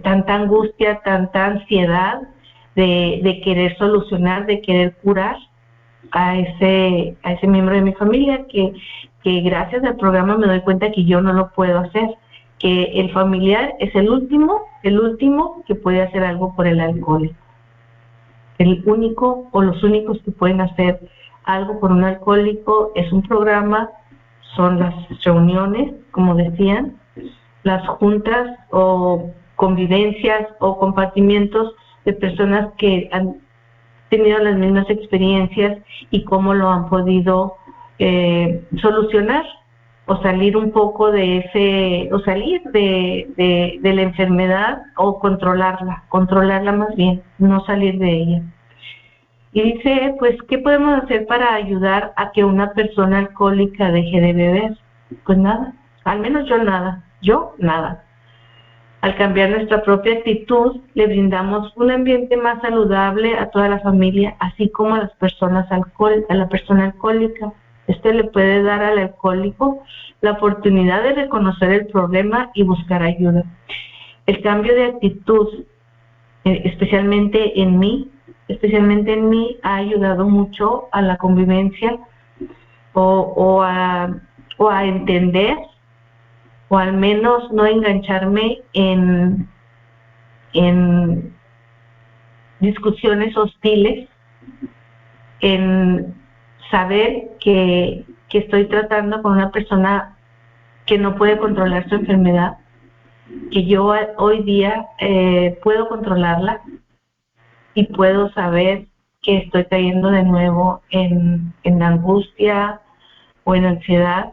tanta angustia, tanta ansiedad de querer solucionar, de querer curar a ese miembro de mi familia que gracias al programa me doy cuenta que yo no lo puedo hacer, que el familiar es el último que puede hacer algo por el alcohólico. El único o los únicos que pueden hacer algo por un alcohólico es un programa, son las reuniones, como decían, las juntas o convivencias o compartimientos de personas que han tenido las mismas experiencias y cómo lo han podido solucionar o salir un poco de o salir de la enfermedad o controlarla más bien, no salir de ella. Y dice, pues, ¿qué podemos hacer para ayudar a que una persona alcohólica deje de beber? Pues nada, al menos yo nada. Al cambiar nuestra propia actitud, le brindamos un ambiente más saludable a toda la familia, así como a la persona alcohólica. Esto le puede dar al alcohólico la oportunidad de reconocer el problema y buscar ayuda. El cambio de actitud, especialmente en mí, ha ayudado mucho a la convivencia o a entender, o al menos no engancharme en discusiones hostiles, en saber que estoy tratando con una persona que no puede controlar su enfermedad, que yo hoy día puedo controlarla y puedo saber que estoy cayendo de nuevo en angustia o en ansiedad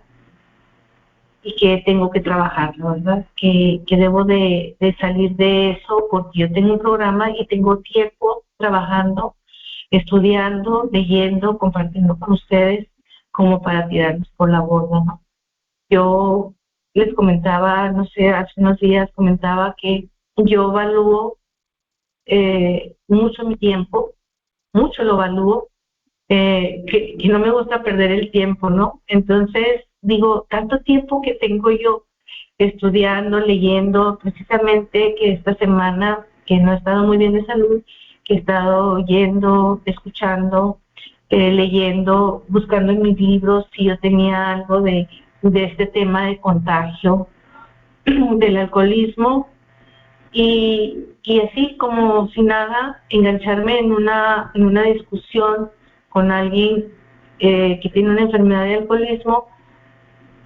y que tengo que trabajarlo, ¿verdad? Que debo de salir de eso porque yo tengo un programa y tengo tiempo trabajando, estudiando, leyendo, compartiendo con ustedes como para tirarnos por la borda, ¿no? Yo les comentaba, no sé, hace unos días comentaba que yo evalúo mucho mi tiempo, mucho lo evalúo, que no me gusta perder el tiempo, ¿no? Entonces, digo, tanto tiempo que tengo yo estudiando, leyendo, precisamente que esta semana, que no he estado muy bien de salud, que he estado yendo, escuchando leyendo, buscando en mis libros si yo tenía algo de este tema de contagio del alcoholismo, y así como si nada, engancharme en una discusión con alguien que tiene una enfermedad de alcoholismo,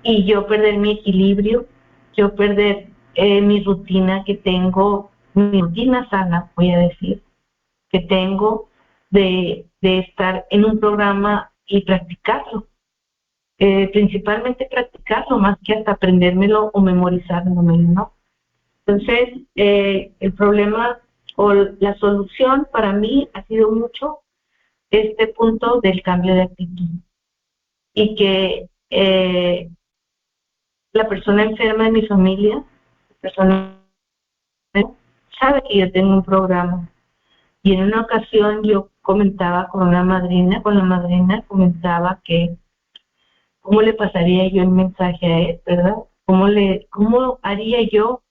y yo perder mi equilibrio, yo perder mi rutina que tengo, mi rutina sana, voy a decir, que tengo de estar en un programa y practicarlo. Principalmente practicarlo, más que hasta aprendérmelo o memorizármelo, ¿no? Entonces, el problema o la solución para mí ha sido mucho este punto del cambio de actitud, y que la persona enferma de mi familia, la persona sabe que yo tengo un programa. Y en una ocasión yo comentaba con la madrina comentaba que cómo le pasaría yo el mensaje a él, ¿verdad? ¿Cómo haría yo,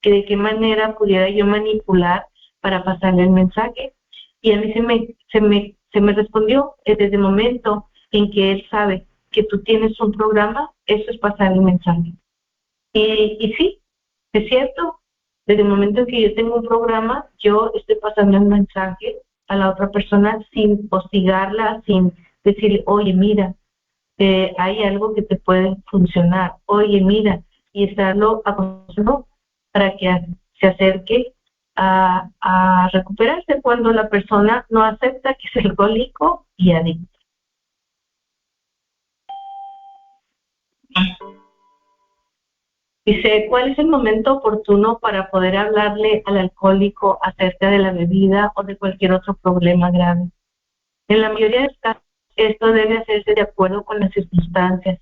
que de qué manera pudiera yo manipular para pasarle el mensaje? Y a mí se me respondió, desde el momento en que él sabe que tú tienes un programa, eso es pasarle el mensaje. Y sí, es cierto, desde el momento en que yo tengo un programa, yo estoy pasando el mensaje a la otra persona sin hostigarla, sin decirle, oye, mira, hay algo que te puede funcionar, oye, mira, y estarlo aconsejando para que se acerque a recuperarse cuando la persona no acepta que es alcohólico y adicto. Dice, ¿cuál es el momento oportuno para poder hablarle al alcohólico acerca de la bebida o de cualquier otro problema grave? En la mayoría de los casos, esto debe hacerse de acuerdo con las circunstancias.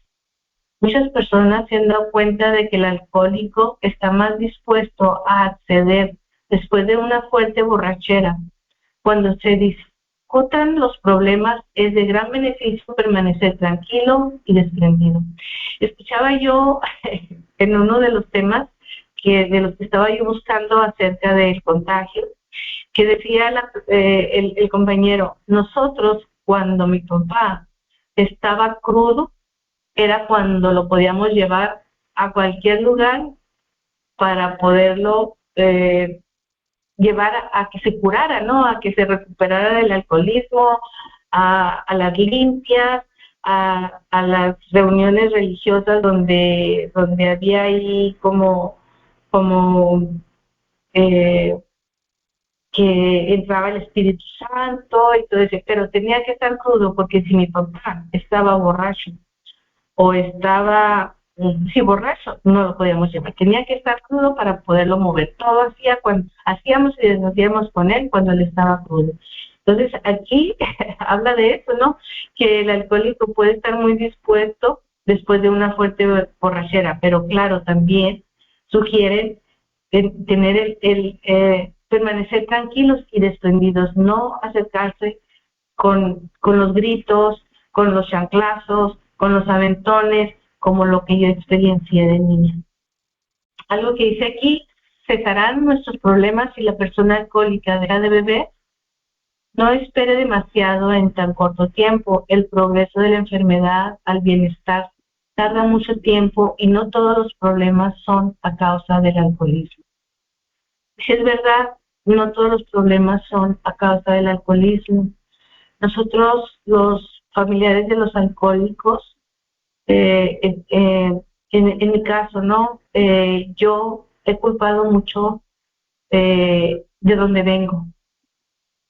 Muchas personas se han dado cuenta de que el alcohólico está más dispuesto a acceder después de una fuerte borrachera. Cuando se discutan los problemas, es de gran beneficio permanecer tranquilo y desprendido. Escuchaba yo en uno de los temas de los que estaba yo buscando acerca del contagio, que decía el compañero, nosotros cuando mi papá estaba crudo, era cuando lo podíamos llevar a cualquier lugar para poderlo llevar a que se curara, ¿no? A que se recuperara del alcoholismo, a las limpias, a las reuniones religiosas donde había ahí como que entraba el Espíritu Santo y todo eso, pero tenía que estar crudo, porque si mi papá estaba borracho o estaba borracho, no lo podíamos llevar, tenía que estar crudo para poderlo mover. Todo hacíamos y deshacíamos con él cuando él estaba crudo. Entonces aquí habla de eso, ¿no? Que el alcohólico puede estar muy dispuesto después de una fuerte borrachera, pero claro, también sugieren tener permanecer tranquilos y desprendidos, no acercarse con los gritos, con los chanclazos, con los aventones, como lo que yo experiencié de niña. Algo que dice aquí, cesarán nuestros problemas si la persona alcohólica deja de beber. No espere demasiado en tan corto tiempo. El progreso de la enfermedad al bienestar tarda mucho tiempo y no todos los problemas son a causa del alcoholismo. Si es verdad, no todos los problemas son a causa del alcoholismo. Nosotros, los familiares de los alcohólicos, en mi caso, ¿no? Yo he culpado mucho de donde vengo.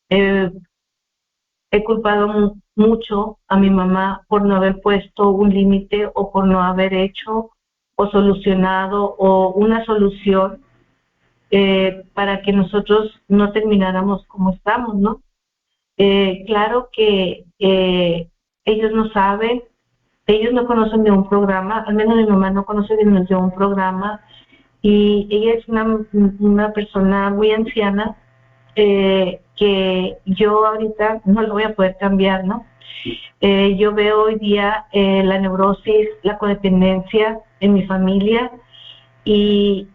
He culpado mucho a mi mamá por no haber puesto un límite o por no haber hecho o solucionado o una solución para que nosotros no termináramos como estamos, ¿no? Claro que ellos no saben, ellos no conocen de un programa, al menos mi mamá no conoce de un programa, y ella es una persona muy anciana que yo ahorita no lo voy a poder cambiar, ¿no? Yo veo hoy día la neurosis, la codependencia en mi familia, y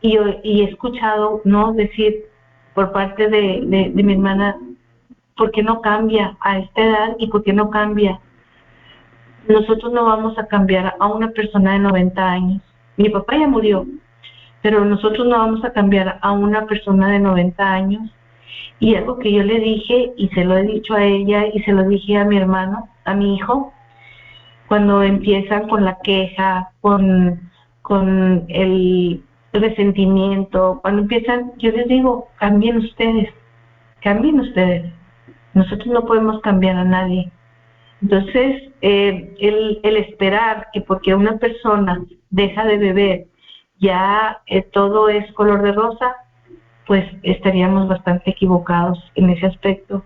he escuchado, ¿no?, decir por parte de mi hermana, ¿por qué no cambia a esta edad y por qué no cambia? Nosotros no vamos a cambiar a una persona de 90 años. Mi papá ya murió, pero nosotros no vamos a cambiar a una persona de 90 años. Y algo que yo le dije, y se lo he dicho a ella, y se lo dije a mi hermano, a mi hijo, cuando empiezan con la queja, con el resentimiento, cuando empiezan, yo les digo, cambien ustedes. Nosotros no podemos cambiar a nadie. Entonces, el esperar que porque una persona deja de beber ya todo es color de rosa, pues estaríamos bastante equivocados en ese aspecto.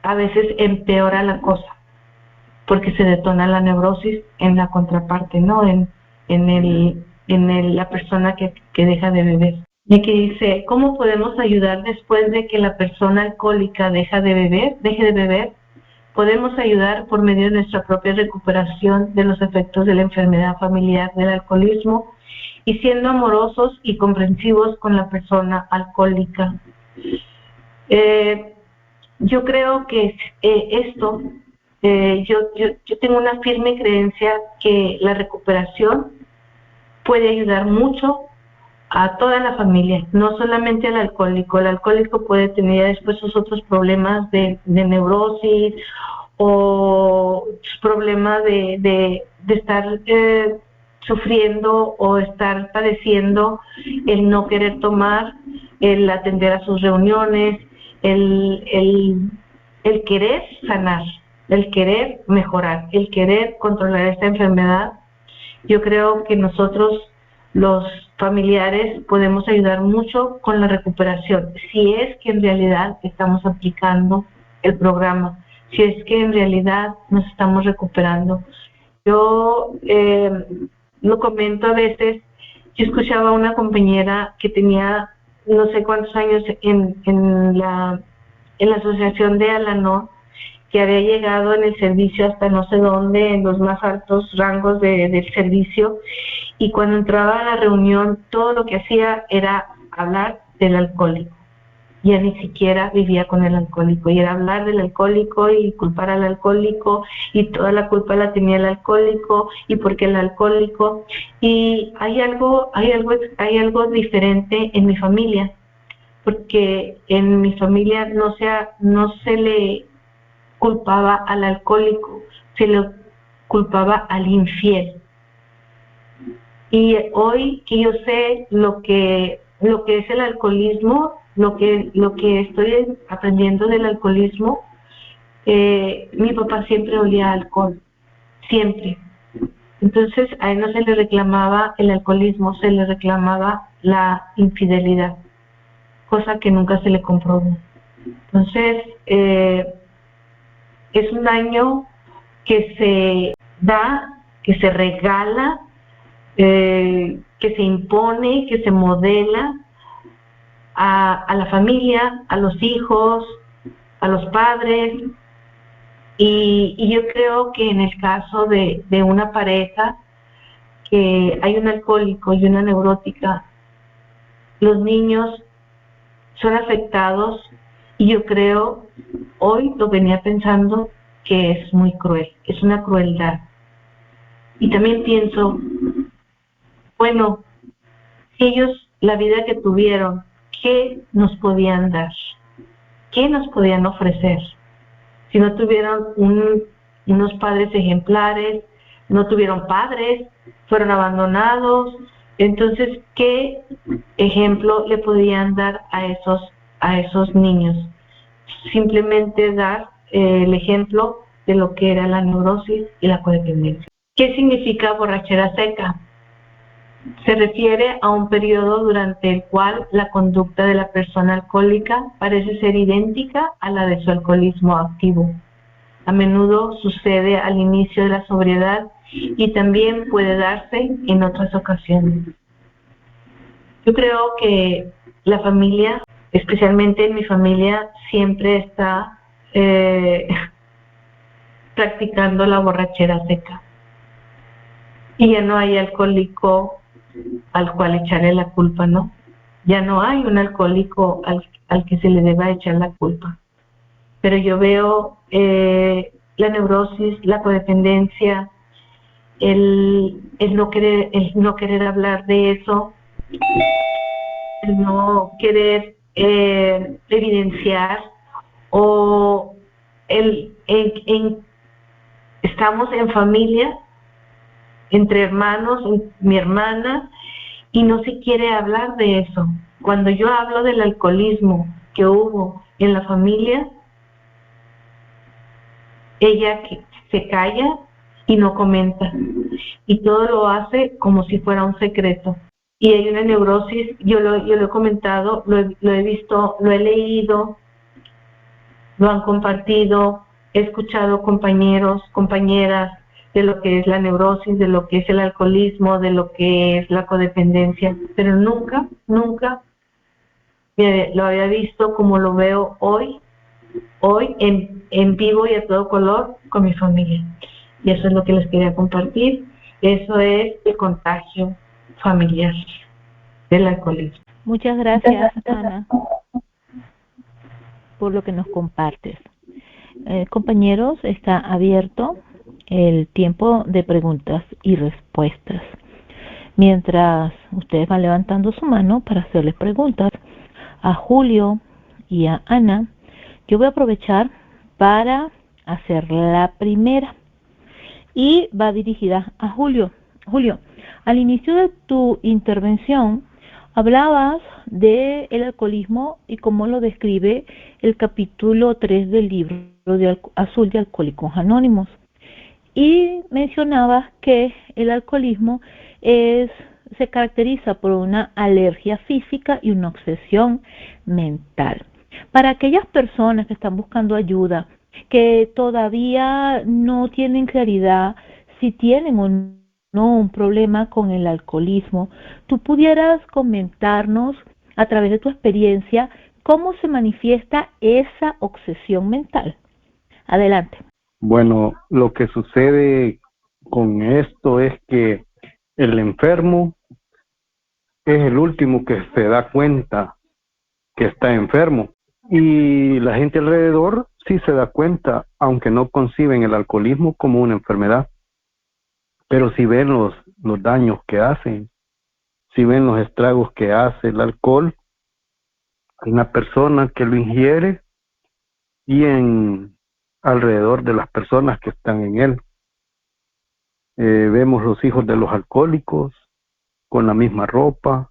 A veces empeora la cosa, porque se detona la neurosis en la contraparte, ¿no? La persona que deja de beber. Y aquí dice, ¿cómo podemos ayudar después de que la persona alcohólica deje de beber? Podemos ayudar por medio de nuestra propia recuperación de los efectos de la enfermedad familiar del alcoholismo y siendo amorosos y comprensivos con la persona alcohólica. Yo creo que yo tengo una firme creencia que la recuperación puede ayudar mucho a toda la familia, no solamente al alcohólico. El alcohólico puede tener después sus otros problemas de neurosis o problemas de estar sufriendo o estar padeciendo el no querer tomar, el atender a sus reuniones, el querer sanar, el querer mejorar, el querer controlar esta enfermedad. Yo creo que nosotros, los familiares, podemos ayudar mucho con la recuperación, si es que en realidad estamos aplicando el programa, si es que en realidad nos estamos recuperando. Yo lo comento a veces, yo escuchaba a una compañera que tenía no sé cuántos años en la asociación de Al-Anon, que había llegado en el servicio hasta no sé dónde, en los más altos rangos del servicio, y cuando entraba a la reunión, todo lo que hacía era hablar del alcohólico. Ya ni siquiera vivía con el alcohólico, y era hablar del alcohólico y culpar al alcohólico, y toda la culpa la tenía el alcohólico, y porque el alcohólico. Y hay algo diferente en mi familia, porque en mi familia no se le culpaba al alcohólico, se le culpaba al infiel. Y hoy que yo sé lo que es el alcoholismo, lo que estoy aprendiendo del alcoholismo, mi papá siempre olía a alcohol, siempre. Entonces a él no se le reclamaba el alcoholismo, se le reclamaba la infidelidad, cosa que nunca se le comprobó. Entonces, es un daño que se da, que se regala, que se impone, que se modela a la familia, a los hijos, a los padres. Y yo creo que en el caso de una pareja que hay un alcohólico y una neurótica, los niños son afectados, y yo creo, hoy lo venía pensando, que es muy cruel, es una crueldad. Y también pienso, bueno, si ellos, la vida que tuvieron, ¿qué nos podían dar? ¿Qué nos podían ofrecer? Si no tuvieron unos padres ejemplares, no tuvieron padres, fueron abandonados, entonces, ¿qué ejemplo le podían dar a esos niños? Simplemente dar el ejemplo de lo que era la neurosis y la codependencia. ¿Qué significa borrachera seca? Se refiere a un periodo durante el cual la conducta de la persona alcohólica parece ser idéntica a la de su alcoholismo activo. A menudo sucede al inicio de la sobriedad y también puede darse en otras ocasiones. Yo creo que la familia, especialmente en mi familia, siempre está practicando la borrachera seca. Y ya no hay alcohólico al cual echarle la culpa, ¿no? ya no hay un alcohólico al que se le deba echar la culpa. Pero yo veo la neurosis, la codependencia, el no querer hablar de eso, el no querer evidenciar, o estamos en familia, entre hermanos, mi hermana, y no se quiere hablar de eso. Cuando yo hablo del alcoholismo que hubo en la familia, ella se calla y no comenta, y todo lo hace como si fuera un secreto. Y hay una neurosis, yo lo he comentado, lo he visto, lo he leído, lo han compartido, he escuchado compañeros, compañeras, de lo que es la neurosis, de lo que es el alcoholismo, de lo que es la codependencia, pero nunca lo había visto como lo veo hoy en vivo y a todo color con mi familia. Y eso es lo que les quería compartir. Eso es el contagio familiar del alcoholismo. Muchas gracias, Ana, por lo que nos compartes. Compañeros, está abierto el tiempo de preguntas y respuestas. Mientras ustedes van levantando su mano para hacerles preguntas a Julio y a Ana, yo voy a aprovechar para hacer la primera y va dirigida a Julio. Julio, al inicio de tu intervención hablabas del alcoholismo y cómo lo describe el capítulo 3 del libro azul de Alcohólicos Anónimos. Y mencionabas que el alcoholismo se caracteriza por una alergia física y una obsesión mental. Para aquellas personas que están buscando ayuda, que todavía no tienen claridad si tienen o no un problema con el alcoholismo, ¿tú pudieras comentarnos a través de tu experiencia cómo se manifiesta esa obsesión mental? Adelante. Bueno, lo que sucede con esto es que el enfermo es el último que se da cuenta que está enfermo, y la gente alrededor sí se da cuenta, aunque no conciben el alcoholismo como una enfermedad, pero si ven los daños que hacen, si ven los estragos que hace el alcohol en la persona que lo ingiere y alrededor de las personas que están en él. Vemos los hijos de los alcohólicos con la misma ropa,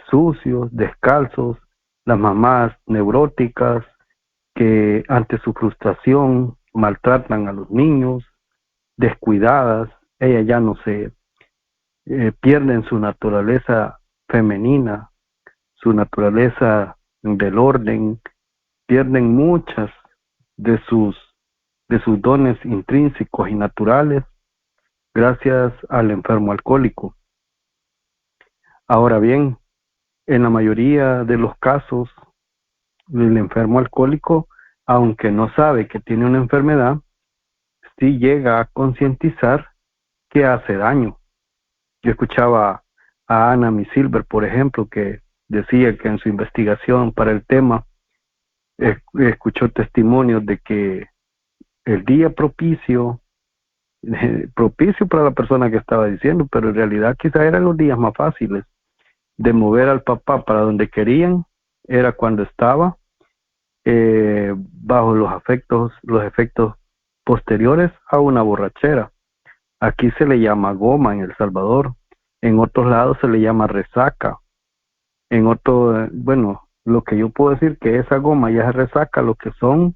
sucios, descalzos, las mamás neuróticas que ante su frustración maltratan a los niños, descuidadas, ellas ya no se pierden su naturaleza femenina, su naturaleza del orden, pierden muchas de sus dones intrínsecos y naturales gracias al enfermo alcohólico. Ahora bien, en la mayoría de los casos, el enfermo alcohólico, aunque no sabe que tiene una enfermedad, sí llega a concientizar que hace daño. Yo escuchaba a Ana Silver, por ejemplo, que decía que en su investigación para el tema escuchó testimonios de que el día propicio para la persona que estaba diciendo, pero en realidad quizás eran los días más fáciles de mover al papá para donde querían, era cuando estaba bajo los efectos posteriores a una borrachera. Aquí se le llama goma en El Salvador, en otros lados se le llama resaca, en otro, bueno, lo que yo puedo decir que esa goma ya es resaca, lo que son,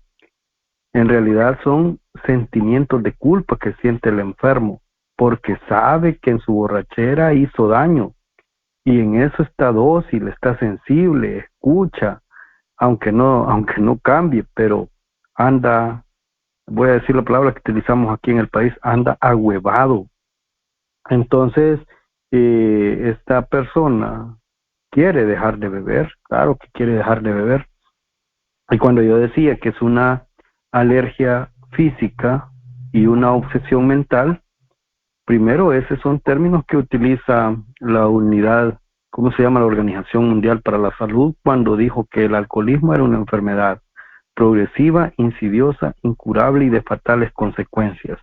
en realidad son sentimientos de culpa que siente el enfermo, porque sabe que en su borrachera hizo daño, y en eso está dócil, está sensible, escucha, aunque no cambie, pero anda, voy a decir la palabra que utilizamos aquí en el país, anda ahuevado. Entonces, esta persona quiere dejar de beber, claro que quiere dejar de beber. Y cuando yo decía que es una alergia física y una obsesión mental, primero, esos son términos que utiliza la unidad ¿cómo se llama? La Organización Mundial para la Salud, cuando dijo que el alcoholismo era una enfermedad progresiva, insidiosa, incurable y de fatales consecuencias.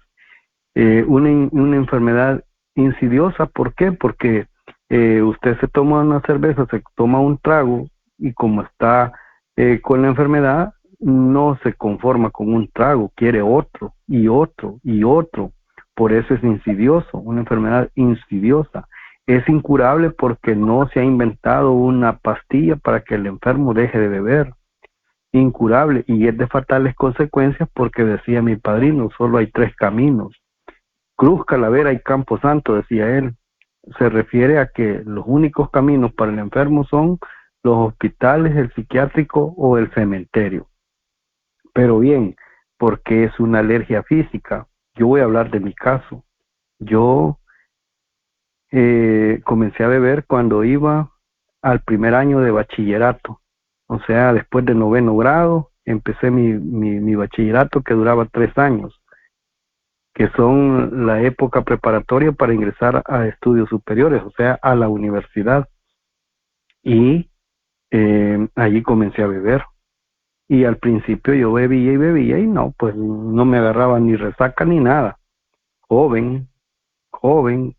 Una enfermedad insidiosa, ¿por qué? Porque usted se toma una cerveza, se toma un trago y como está con la enfermedad, no se conforma con un trago, quiere otro y otro y otro. Por eso es insidioso, una enfermedad insidiosa. Es incurable porque no se ha inventado una pastilla para que el enfermo deje de beber. Incurable, y es de fatales consecuencias porque decía mi padrino, solo hay 3 caminos: Cruz, Calavera y Campo Santo, decía él. Se refiere a que los únicos caminos para el enfermo son los hospitales, el psiquiátrico o el cementerio. Pero bien, porque es una alergia física. Yo voy a hablar de mi caso. Yo comencé a beber cuando iba al primer año de bachillerato. O sea, después de 9º grado, empecé mi bachillerato, que duraba 3 años, que son la época preparatoria para ingresar a estudios superiores, o sea, a la universidad. Y allí comencé a beber. Y al principio yo bebía y no, pues no me agarraba ni resaca ni nada. Joven,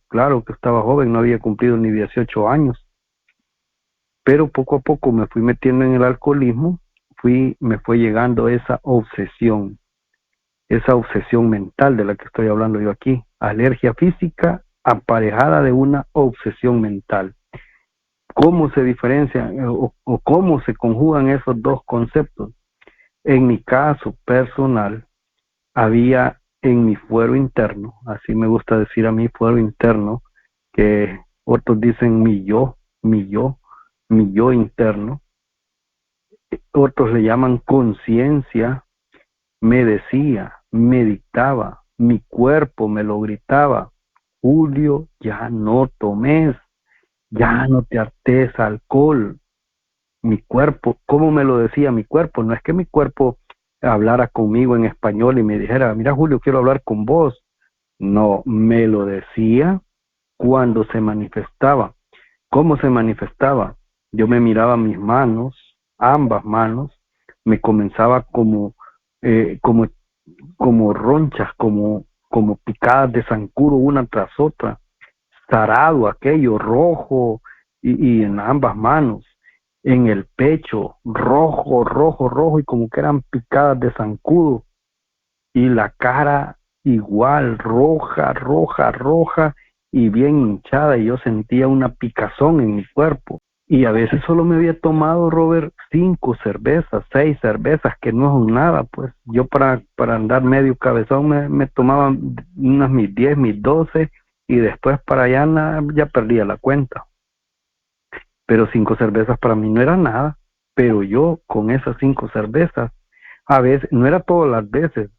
claro que estaba joven, no había cumplido ni 18 años. Pero poco a poco me fui metiendo en el alcoholismo, me fue llegando esa obsesión mental de la que estoy hablando yo aquí, alergia física aparejada de una obsesión mental. ¿Cómo se diferencian o cómo se conjugan esos dos conceptos? En mi caso personal, había en mi fuero interno, así me gusta decir a mi fuero interno, que otros dicen mi yo interno, otros le llaman conciencia, me decía, me dictaba, mi cuerpo me lo gritaba: Julio, ya no tomes, ya no te hartes alcohol. Mi cuerpo, ¿cómo me lo decía mi cuerpo? No es que mi cuerpo hablara conmigo en español y me dijera: mira, Julio, quiero hablar con vos. No, me lo decía cuando se manifestaba. ¿Cómo se manifestaba? Yo me miraba mis manos, ambas manos, me comenzaba como ronchas, como picadas de zancudo una tras otra, zarado aquello, rojo, y en ambas manos, en el pecho, rojo, y como que eran picadas de zancudo, y la cara igual, roja, y bien hinchada, y yo sentía una picazón en mi cuerpo. Y a veces solo me había tomado, Robert, 5 cervezas, 6 cervezas, que no son nada, pues. Yo para andar medio cabezón me tomaba unas mis 10, mis 12, y después para allá ya perdía la cuenta. Pero 5 cervezas para mí no era nada. Pero yo con esas 5 cervezas, a veces, no era todas las veces,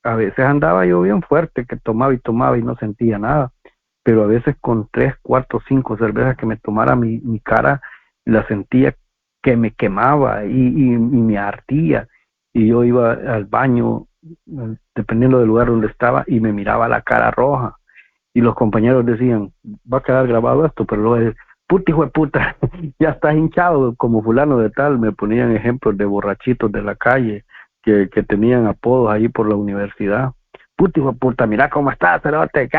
a veces andaba yo bien fuerte, que tomaba y no sentía nada. Pero a veces con 3, 4, 5 cervezas que me tomara, mi cara la sentía que me quemaba y me ardía. Y yo iba al baño, dependiendo del lugar donde estaba, y me miraba la cara roja. Y los compañeros decían: va a quedar grabado esto, pero luego, puta hijo de puta, ya estás hinchado como fulano de tal. Me ponían ejemplos de borrachitos de la calle que tenían apodos ahí por la universidad. Puta hijo de puta, mira cómo estás, cerote,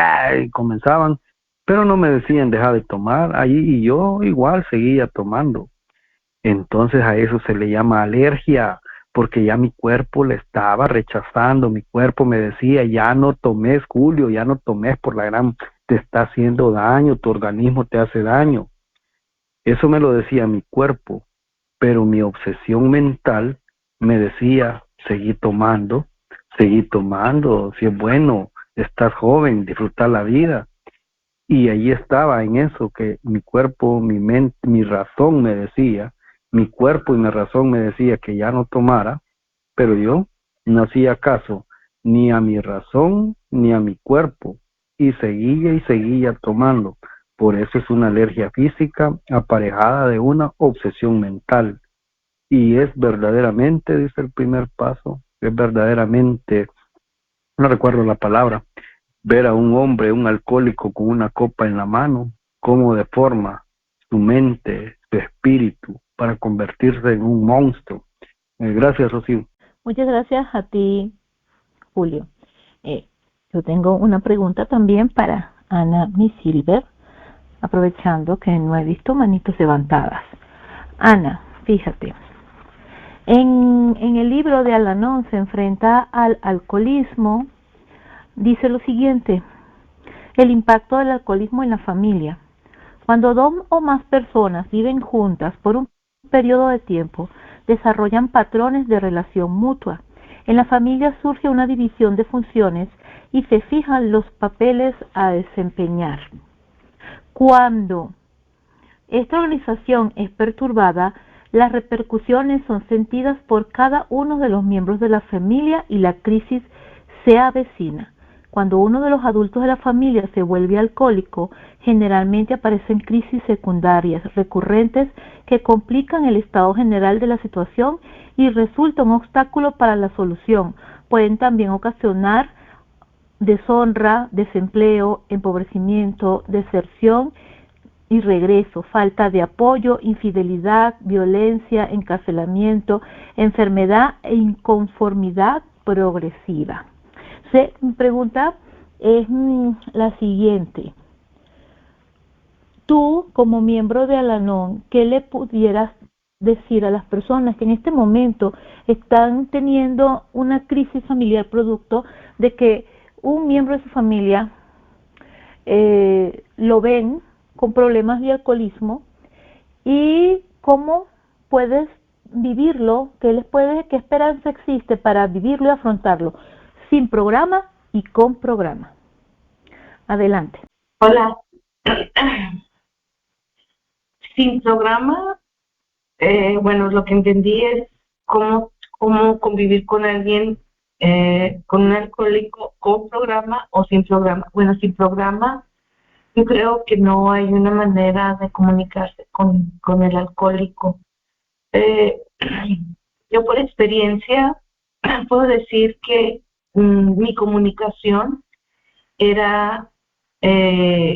y comenzaban, pero no me decían dejar de tomar allí, y yo igual seguía tomando. Entonces a eso se le llama alergia, porque ya mi cuerpo le estaba rechazando. Mi cuerpo me decía: ya no tomes, Julio, ya no tomes, por la gran, te está haciendo daño, tu organismo te hace daño. Eso me lo decía mi cuerpo, pero mi obsesión mental me decía: seguí tomando, si es bueno, estás joven, disfrutar la vida. Y allí estaba en eso, que mi cuerpo, mi mente, mi razón me decía, mi cuerpo y mi razón me decía que ya no tomara, pero yo no hacía caso ni a mi razón ni a mi cuerpo, y seguía tomando. Por eso es una alergia física aparejada de una obsesión mental. Y es verdaderamente, dice el primer paso, es verdaderamente, no recuerdo la palabra, ver a un hombre, un alcohólico con una copa en la mano, cómo deforma su mente, su espíritu, para convertirse en un monstruo. Gracias, Rocío. Muchas gracias a ti, Julio. Yo tengo una pregunta también para Ana Misilver, aprovechando que no he visto manitos levantadas. Ana, fíjate, en el libro de Al-Anon se enfrenta al alcoholismo. Dice lo siguiente: el impacto del alcoholismo en la familia. Cuando dos o más personas viven juntas por un periodo de tiempo, desarrollan patrones de relación mutua. En la familia surge una división de funciones y se fijan los papeles a desempeñar. Cuando esta organización es perturbada, las repercusiones son sentidas por cada uno de los miembros de la familia y la crisis se avecina. Cuando uno de los adultos de la familia se vuelve alcohólico, generalmente aparecen crisis secundarias recurrentes que complican el estado general de la situación y resultan un obstáculo para la solución. Pueden también ocasionar deshonra, desempleo, empobrecimiento, deserción y regreso, falta de apoyo, infidelidad, violencia, encarcelamiento, enfermedad e inconformidad progresiva. Mi pregunta es la siguiente. Tú, como miembro de Al-Anon, ¿qué le pudieras decir a las personas que en este momento están teniendo una crisis familiar producto de que un miembro de su familia lo ven con problemas de alcoholismo, y cómo puedes vivirlo, qué esperanza existe para vivirlo y afrontarlo, sin programa y con programa? Adelante. Hola. Sin programa, bueno, lo que entendí es cómo convivir con alguien, con un alcohólico con programa o sin programa. Bueno, sin programa, yo creo que no hay una manera de comunicarse con el alcohólico. Yo por experiencia puedo decir que mi comunicación era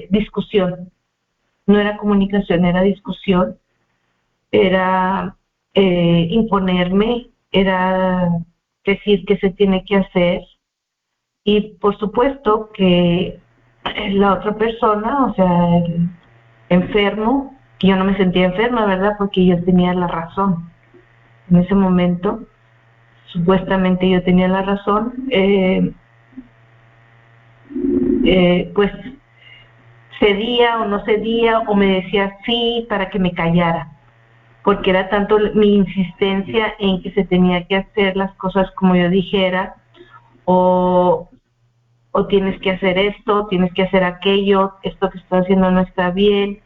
discusión. No era comunicación, era discusión. Era imponerme, era decir qué se tiene que hacer. Y por supuesto que la otra persona, o sea, el enfermo, que yo no me sentía enferma, ¿verdad? Porque yo tenía la razón. En ese momento, supuestamente yo tenía la razón, pues cedía o no cedía, o me decía sí para que me callara, porque era tanto mi insistencia en que se tenía que hacer las cosas como yo dijera, o tienes que hacer esto, tienes que hacer aquello, esto que estás haciendo no está bien,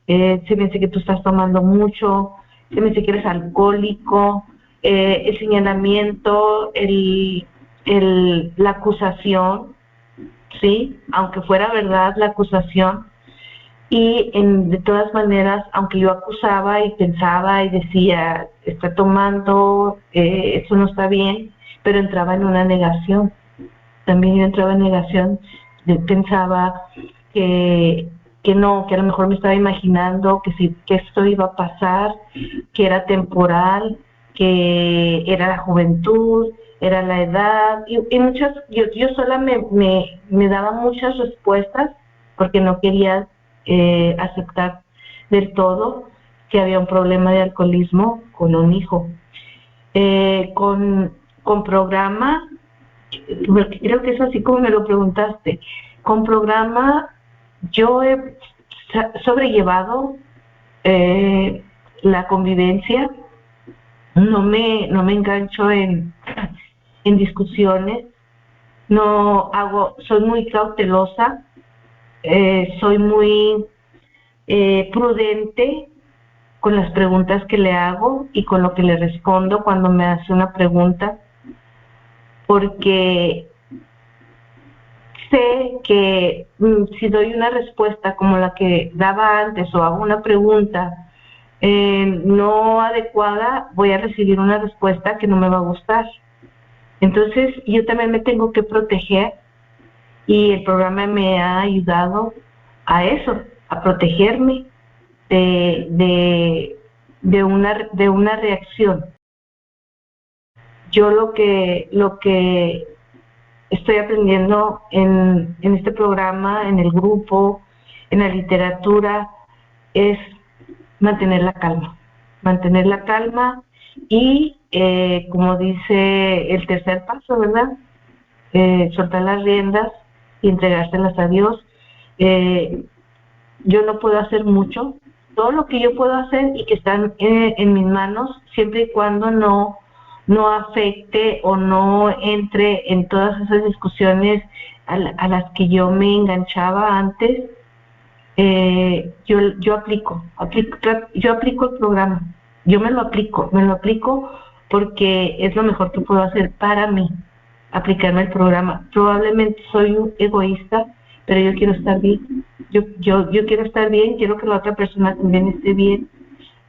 se me dice que tú estás tomando mucho, se me dice que eres alcohólico, el señalamiento, la acusación, ¿sí? Aunque fuera verdad la acusación, y de todas maneras, aunque yo acusaba y pensaba y decía, está tomando, eso no está bien, pero entraba en una negación. También yo entraba en negación, pensaba que no, que a lo mejor me estaba imaginando que esto iba a pasar, que era temporal, que era la juventud, era la edad, y muchas, yo sola me daba muchas respuestas porque no quería aceptar del todo que había un problema de alcoholismo con un hijo. Con programa, porque creo que es así como me lo preguntaste, con programa yo he sobrellevado la convivencia, no me engancho en discusiones, soy muy cautelosa, soy muy prudente con las preguntas que le hago y con lo que le respondo cuando me hace una pregunta, porque sé que si doy una respuesta como la que daba antes o hago una pregunta no adecuada, voy a recibir una respuesta que no me va a gustar. Entonces yo también me tengo que proteger, y el programa me ha ayudado a eso, a protegerme de una reacción. Yo lo que estoy aprendiendo en este programa, en el grupo, en la literatura, es mantener la calma y, como dice el tercer paso, ¿verdad? Soltar las riendas y entregárselas a Dios. Yo no puedo hacer mucho, todo lo que yo puedo hacer y que están en mis manos, siempre y cuando no afecte o no entre en todas esas discusiones a las que yo me enganchaba antes. Yo aplico el programa, yo me lo aplico porque es lo mejor que puedo hacer para mí, aplicarme el programa. Probablemente soy un egoísta, pero yo quiero estar bien, yo quiero estar bien, quiero que la otra persona también esté bien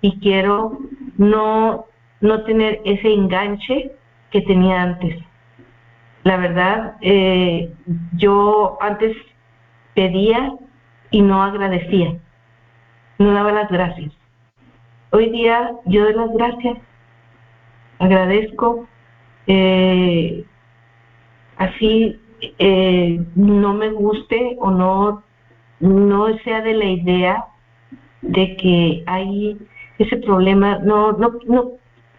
y quiero no tener ese enganche que tenía antes. La verdad, yo antes pedía y no agradecía, no daba las gracias. Hoy día yo doy las gracias, agradezco, así no me guste o no sea de la idea de que hay ese problema. No,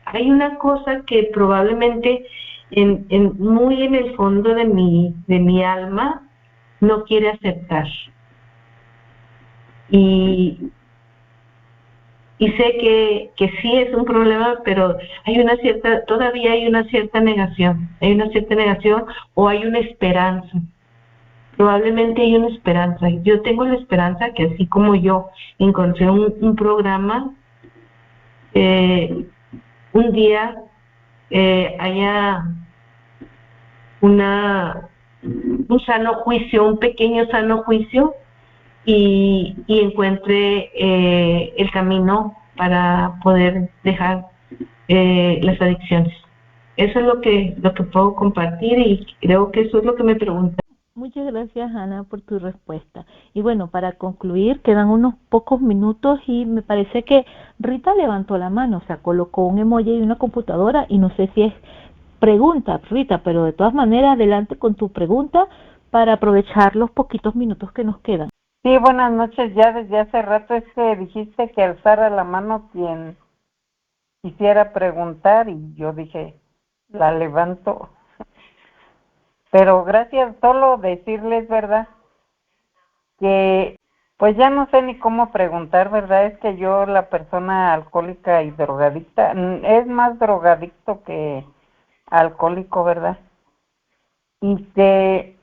hay una cosa que probablemente muy en el fondo de mi alma no quiere aceptar. Y sé que sí es un problema, pero todavía hay una cierta negación, o hay una esperanza. Probablemente hay una esperanza. Yo tengo la esperanza que así como yo encontré un programa, un día haya un sano juicio, un pequeño sano juicio, y encuentre el camino para poder dejar las adicciones. Eso es lo que puedo compartir y creo que eso es lo que me preguntan. Muchas gracias, Ana, por tu respuesta. Y bueno, para concluir, quedan unos pocos minutos y me parece que Rita levantó la mano, o sea, colocó un emoji y una computadora y no sé si es pregunta, Rita, pero de todas maneras, adelante con tu pregunta para aprovechar los poquitos minutos que nos quedan. Sí, buenas noches. Ya desde hace rato es que dijiste que alzara la mano quien quisiera preguntar y yo dije, la levanto. Pero gracias, solo decirles, ¿verdad? Que pues ya no sé ni cómo preguntar, ¿verdad? Es que yo, la persona alcohólica y drogadicta, es más drogadicto que alcohólico, ¿verdad? Y que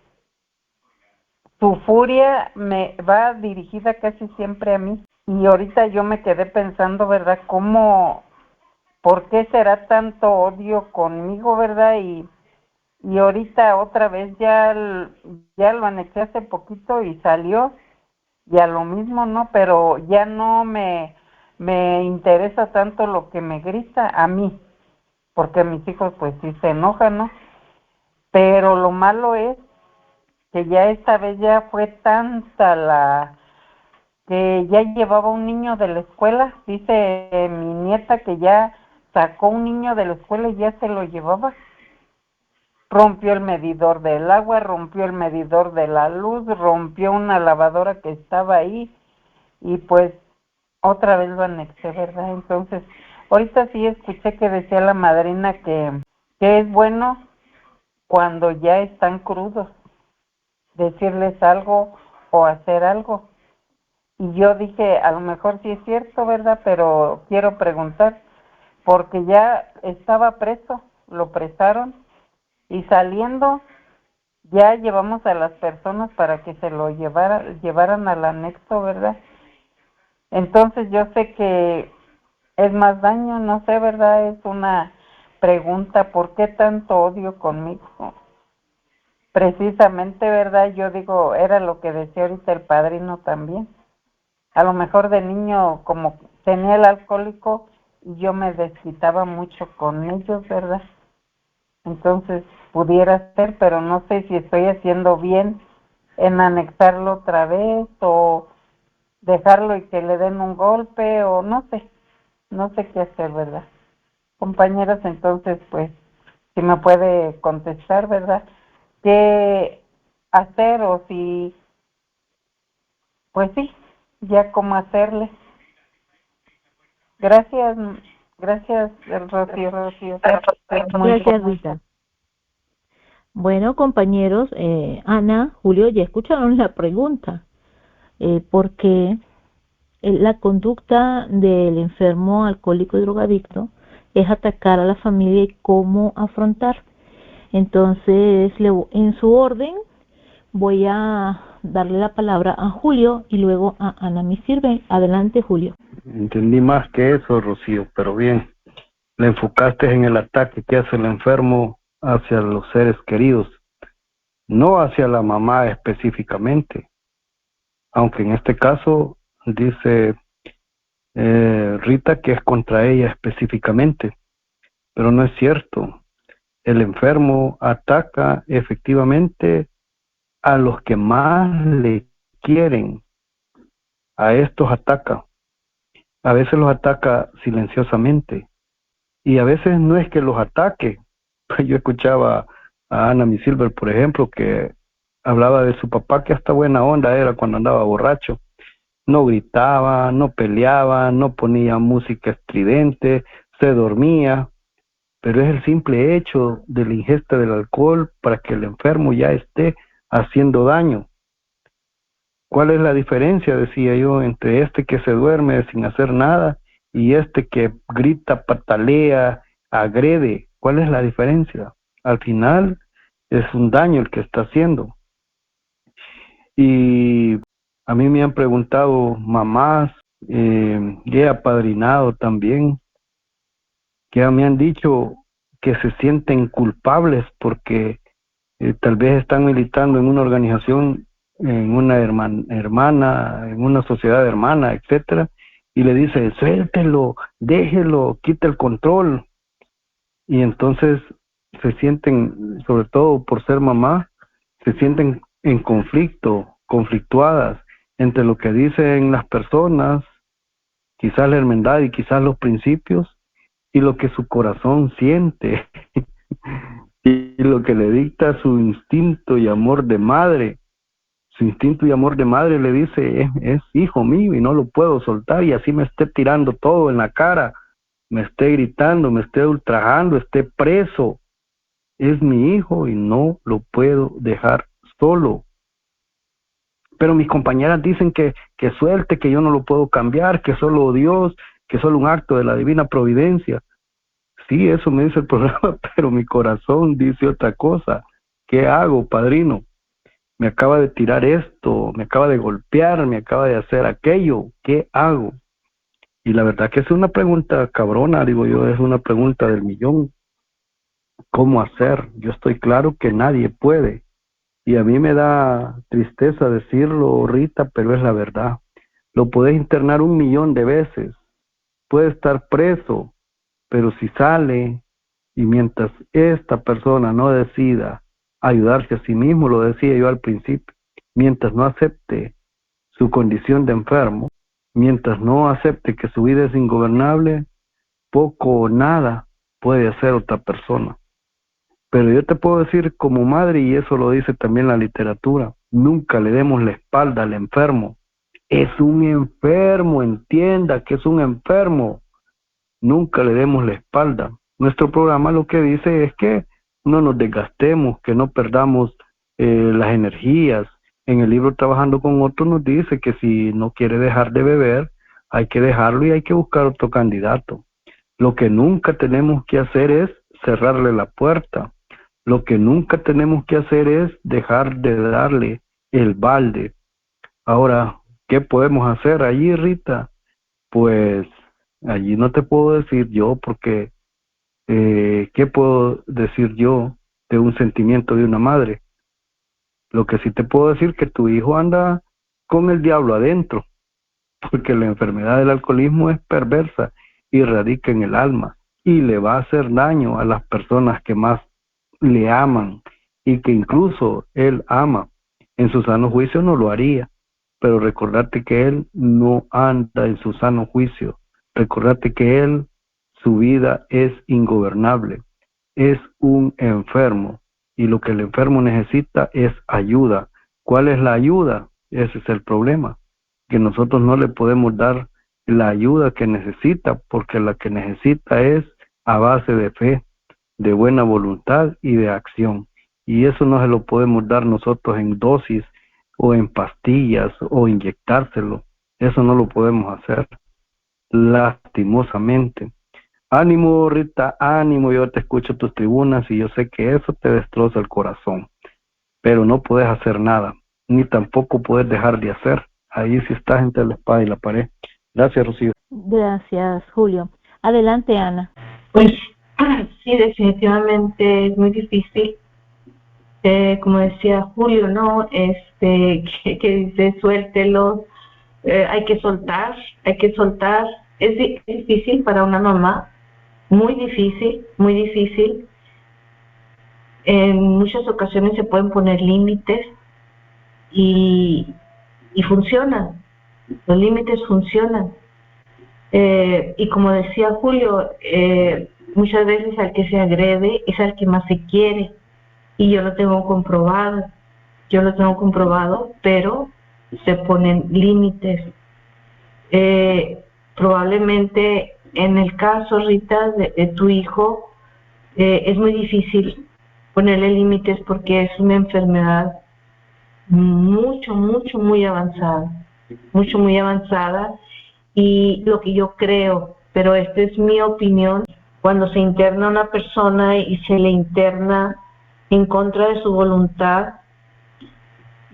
su furia me va dirigida casi siempre a mí. Y ahorita yo me quedé pensando, ¿verdad? ¿Por qué será tanto odio conmigo, verdad? Y ahorita otra vez ya lo anexé hace poquito y salió, y a lo mismo, ¿no? Pero ya no me interesa tanto lo que me grita a mí, porque mis hijos pues sí se enojan, ¿no? Pero lo malo es que ya esta vez ya fue tanta que ya llevaba un niño de la escuela, dice mi nieta que ya sacó un niño de la escuela y ya se lo llevaba. Rompió el medidor del agua, rompió el medidor de la luz, rompió una lavadora que estaba ahí y pues otra vez lo anexé, ¿verdad? Entonces, ahorita sí escuché que decía la madrina que es bueno cuando ya están crudos, decirles algo o hacer algo. Y yo dije, a lo mejor sí es cierto, ¿verdad? Pero quiero preguntar, porque ya estaba preso, lo presaron, y saliendo ya llevamos a las personas para que se lo llevaran al anexo, ¿verdad? Entonces yo sé que es más daño, no sé, ¿verdad? Es una pregunta, ¿por qué tanto odio conmigo? Precisamente, ¿verdad? Yo digo, era lo que decía ahorita el padrino también. A lo mejor de niño, como tenía el alcohólico, y yo me desquitaba mucho con ellos, ¿verdad? Entonces, pudiera ser, pero no sé si estoy haciendo bien en anexarlo otra vez o dejarlo y que le den un golpe o no sé qué hacer, ¿verdad? Compañeros, entonces, pues, si me puede contestar, ¿verdad? ¿Qué hacer o si, pues sí, ya cómo hacerle? Gracias, Rocío. Gracias, Rita. Bueno, compañeros, Ana, Julio, ya escucharon la pregunta. Porque la conducta del enfermo alcohólico y drogadicto es atacar a la familia y cómo afrontar. Entonces, en su orden, voy a darle la palabra a Julio y luego a Ana Misirve. Adelante, Julio. Entendí más que eso, Rocío, pero bien. Le enfocaste en el ataque que hace el enfermo hacia los seres queridos, no hacia la mamá específicamente, aunque en este caso dice Rita que es contra ella específicamente, pero no es cierto. El enfermo ataca efectivamente a los que más le quieren, a estos ataca. A veces los ataca silenciosamente y a veces no es que los ataque. Yo escuchaba a Ana Silver, por ejemplo, que hablaba de su papá, que hasta buena onda era cuando andaba borracho. No gritaba, no peleaba, no ponía música estridente, se dormía, pero es el simple hecho de la ingesta del alcohol para que el enfermo ya esté haciendo daño. ¿Cuál es la diferencia, decía yo, entre este que se duerme sin hacer nada y este que grita, patalea, agrede? ¿Cuál es la diferencia? Al final es un daño el que está haciendo. Y a mí me han preguntado mamás, he apadrinado también, que me han dicho que se sienten culpables porque tal vez están militando en una organización, en una hermana, en una sociedad hermana, etcétera, y le dice, suéltelo, déjelo, quita el control. Y entonces se sienten, sobre todo por ser mamá, se sienten en conflictuadas entre lo que dicen las personas, quizás la hermandad y quizás los principios, y lo que su corazón siente, y lo que le dicta su instinto y amor de madre. Su instinto y amor de madre le dice, es hijo mío y no lo puedo soltar, y así me esté tirando todo en la cara, me esté gritando, me esté ultrajando, esté preso. Es mi hijo y no lo puedo dejar solo. Pero mis compañeras dicen que suelte, que yo no lo puedo cambiar, que solo Dios, que solo un acto de la divina providencia. Sí, eso me dice el programa, pero mi corazón dice otra cosa. ¿Qué hago, padrino? Me acaba de tirar esto, me acaba de golpear, me acaba de hacer aquello. ¿Qué hago? Y la verdad que es una pregunta cabrona, digo yo, es una pregunta del millón. ¿Cómo hacer? Yo estoy claro que nadie puede. Y a mí me da tristeza decirlo, Rita, pero es la verdad. Lo puedes internar 1,000,000 de veces. Puede estar preso, pero si sale y mientras esta persona no decida ayudarse a sí mismo, lo decía yo al principio, mientras no acepte su condición de enfermo, mientras no acepte que su vida es ingobernable, poco o nada puede hacer otra persona. Pero yo te puedo decir como madre, y eso lo dice también la literatura, nunca le demos la espalda al enfermo. Es un enfermo, entienda que es un enfermo. Nunca le demos la espalda. Nuestro programa lo que dice es que no nos desgastemos, que no perdamos las energías. En el libro Trabajando con Otros nos dice que si no quiere dejar de beber, hay que dejarlo y hay que buscar otro candidato. Lo que nunca tenemos que hacer es cerrarle la puerta. Lo que nunca tenemos que hacer es dejar de darle el balde. Ahora, ¿qué podemos hacer allí, Rita? Pues allí no te puedo decir yo porque ¿qué puedo decir yo de un sentimiento de una madre? Lo que sí te puedo decir que tu hijo anda con el diablo adentro, porque la enfermedad del alcoholismo es perversa y radica en el alma y le va a hacer daño a las personas que más le aman y que incluso él ama. En su sano juicio no lo haría, pero recordarte que Él no anda en su sano juicio. Recordarte que Él, su vida es ingobernable, es un enfermo, y lo que el enfermo necesita es ayuda. ¿Cuál es la ayuda? Ese es el problema, que nosotros no le podemos dar la ayuda que necesita, porque la que necesita es a base de fe, de buena voluntad y de acción. Y eso no se lo podemos dar nosotros en dosis o en pastillas o inyectárselo. Eso no lo podemos hacer, lastimosamente. Ánimo, Rita, ánimo, yo te escucho tus tribunas y yo sé que eso te destroza el corazón, pero no puedes hacer nada, ni tampoco puedes dejar de hacer. Ahí sí estás entre la espada y la pared. Gracias, Rocío. Gracias, Julio. Adelante, Ana. Pues sí, definitivamente es muy difícil. Como decía Julio, ¿no? Que dice, suéltelo, hay que soltar, hay que soltar. Es difícil para una mamá, muy difícil, muy difícil. En muchas ocasiones se pueden poner límites y funcionan, los límites funcionan. Y como decía Julio, muchas veces al que se agrede es al que más se quiere, y yo lo tengo comprobado, pero se ponen límites. Probablemente en el caso, Rita, de tu hijo, es muy difícil ponerle límites porque es una enfermedad muy avanzada, y lo que yo creo, pero esta es mi opinión, cuando se interna una persona y se le interna en contra de su voluntad,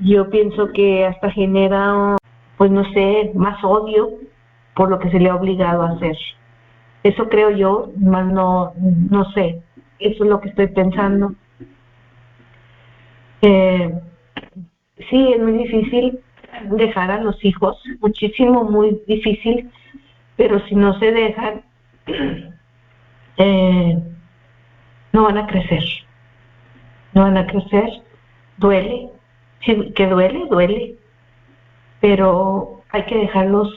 yo pienso que hasta genera, pues no sé, más odio por lo que se le ha obligado a hacer. Eso creo yo, más no sé, eso es lo que estoy pensando. Sí, es muy difícil dejar a los hijos, muchísimo, muy difícil, pero si no se dejan, no van a crecer, duele, sí, que duele, pero hay que dejarlos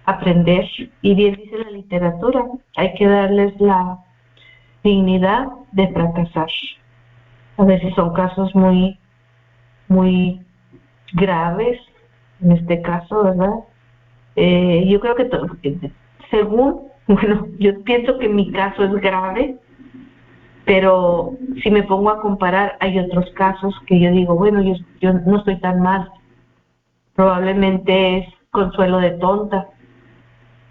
aprender, y bien dice la literatura, hay que darles la dignidad de fracasar. A veces son casos muy graves, en este caso, ¿verdad? Yo creo que yo pienso que mi caso es grave, pero si me pongo a comparar, hay otros casos que yo digo, bueno, yo no estoy tan mal, probablemente es consuelo de tonta,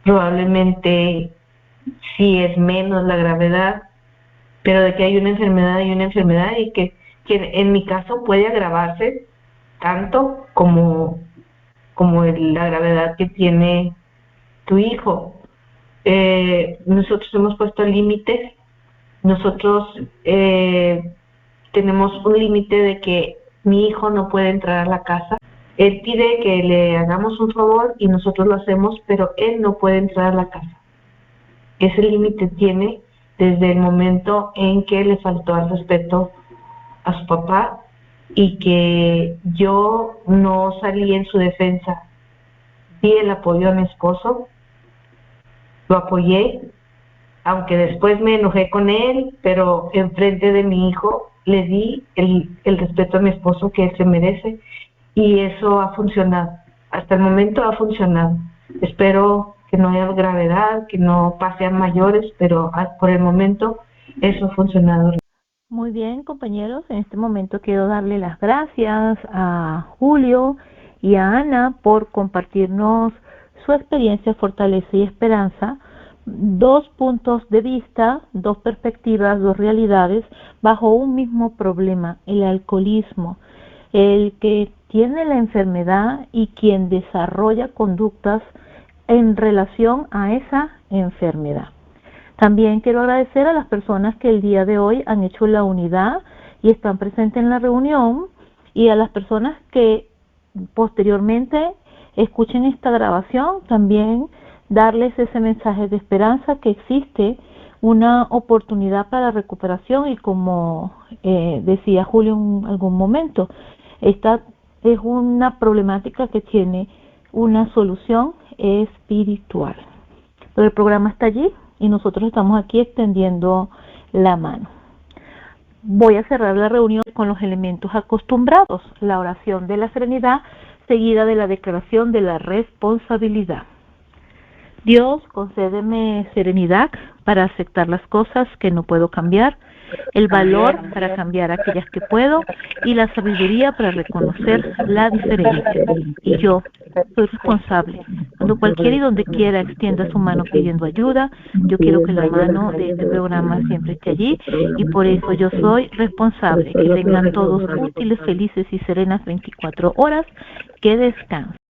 probablemente sí es menos la gravedad, pero de que hay una enfermedad y que en mi caso puede agravarse tanto como la gravedad que tiene tu hijo. Nosotros hemos puesto límites, nosotros tenemos un límite de que mi hijo no puede entrar a la casa. Él pide que le hagamos un favor y nosotros lo hacemos, pero él no puede entrar a la casa. Ese límite tiene desde el momento en que le faltó al respeto a su papá y que yo no salí en su defensa. Di el apoyo a mi esposo, lo apoyé, aunque después me enojé con él, pero enfrente de mi hijo le di el respeto a mi esposo que él se merece, y eso ha funcionado. Hasta el momento ha funcionado. Espero que no haya gravedad, que no pase a mayores, pero por el momento eso ha funcionado. Muy bien, compañeros, en este momento quiero darle las gracias a Julio y a Ana por compartirnos su experiencia, fortaleza y esperanza, dos puntos de vista, dos perspectivas, dos realidades bajo un mismo problema, el alcoholismo, el que tiene la enfermedad y quien desarrolla conductas en relación a esa enfermedad. También quiero agradecer a las personas que el día de hoy han hecho la unidad y están presentes en la reunión, y a las personas que posteriormente escuchen esta grabación, también darles ese mensaje de esperanza, que existe una oportunidad para recuperación, y como decía Julio en algún momento, esta es una problemática que tiene una solución espiritual. Pero el programa está allí y nosotros estamos aquí extendiendo la mano. Voy a cerrar la reunión con los elementos acostumbrados, la oración de la serenidad seguida de la declaración de la responsabilidad. Dios, concédeme serenidad para aceptar las cosas que no puedo cambiar, el valor para cambiar aquellas que puedo y la sabiduría para reconocer la diferencia. Y yo soy responsable. Cuando cualquiera y donde quiera extienda su mano pidiendo ayuda, yo quiero que la mano de este programa siempre esté allí y por eso yo soy responsable. Que tengan todos útiles, felices y serenas 24 horas. Que descansen.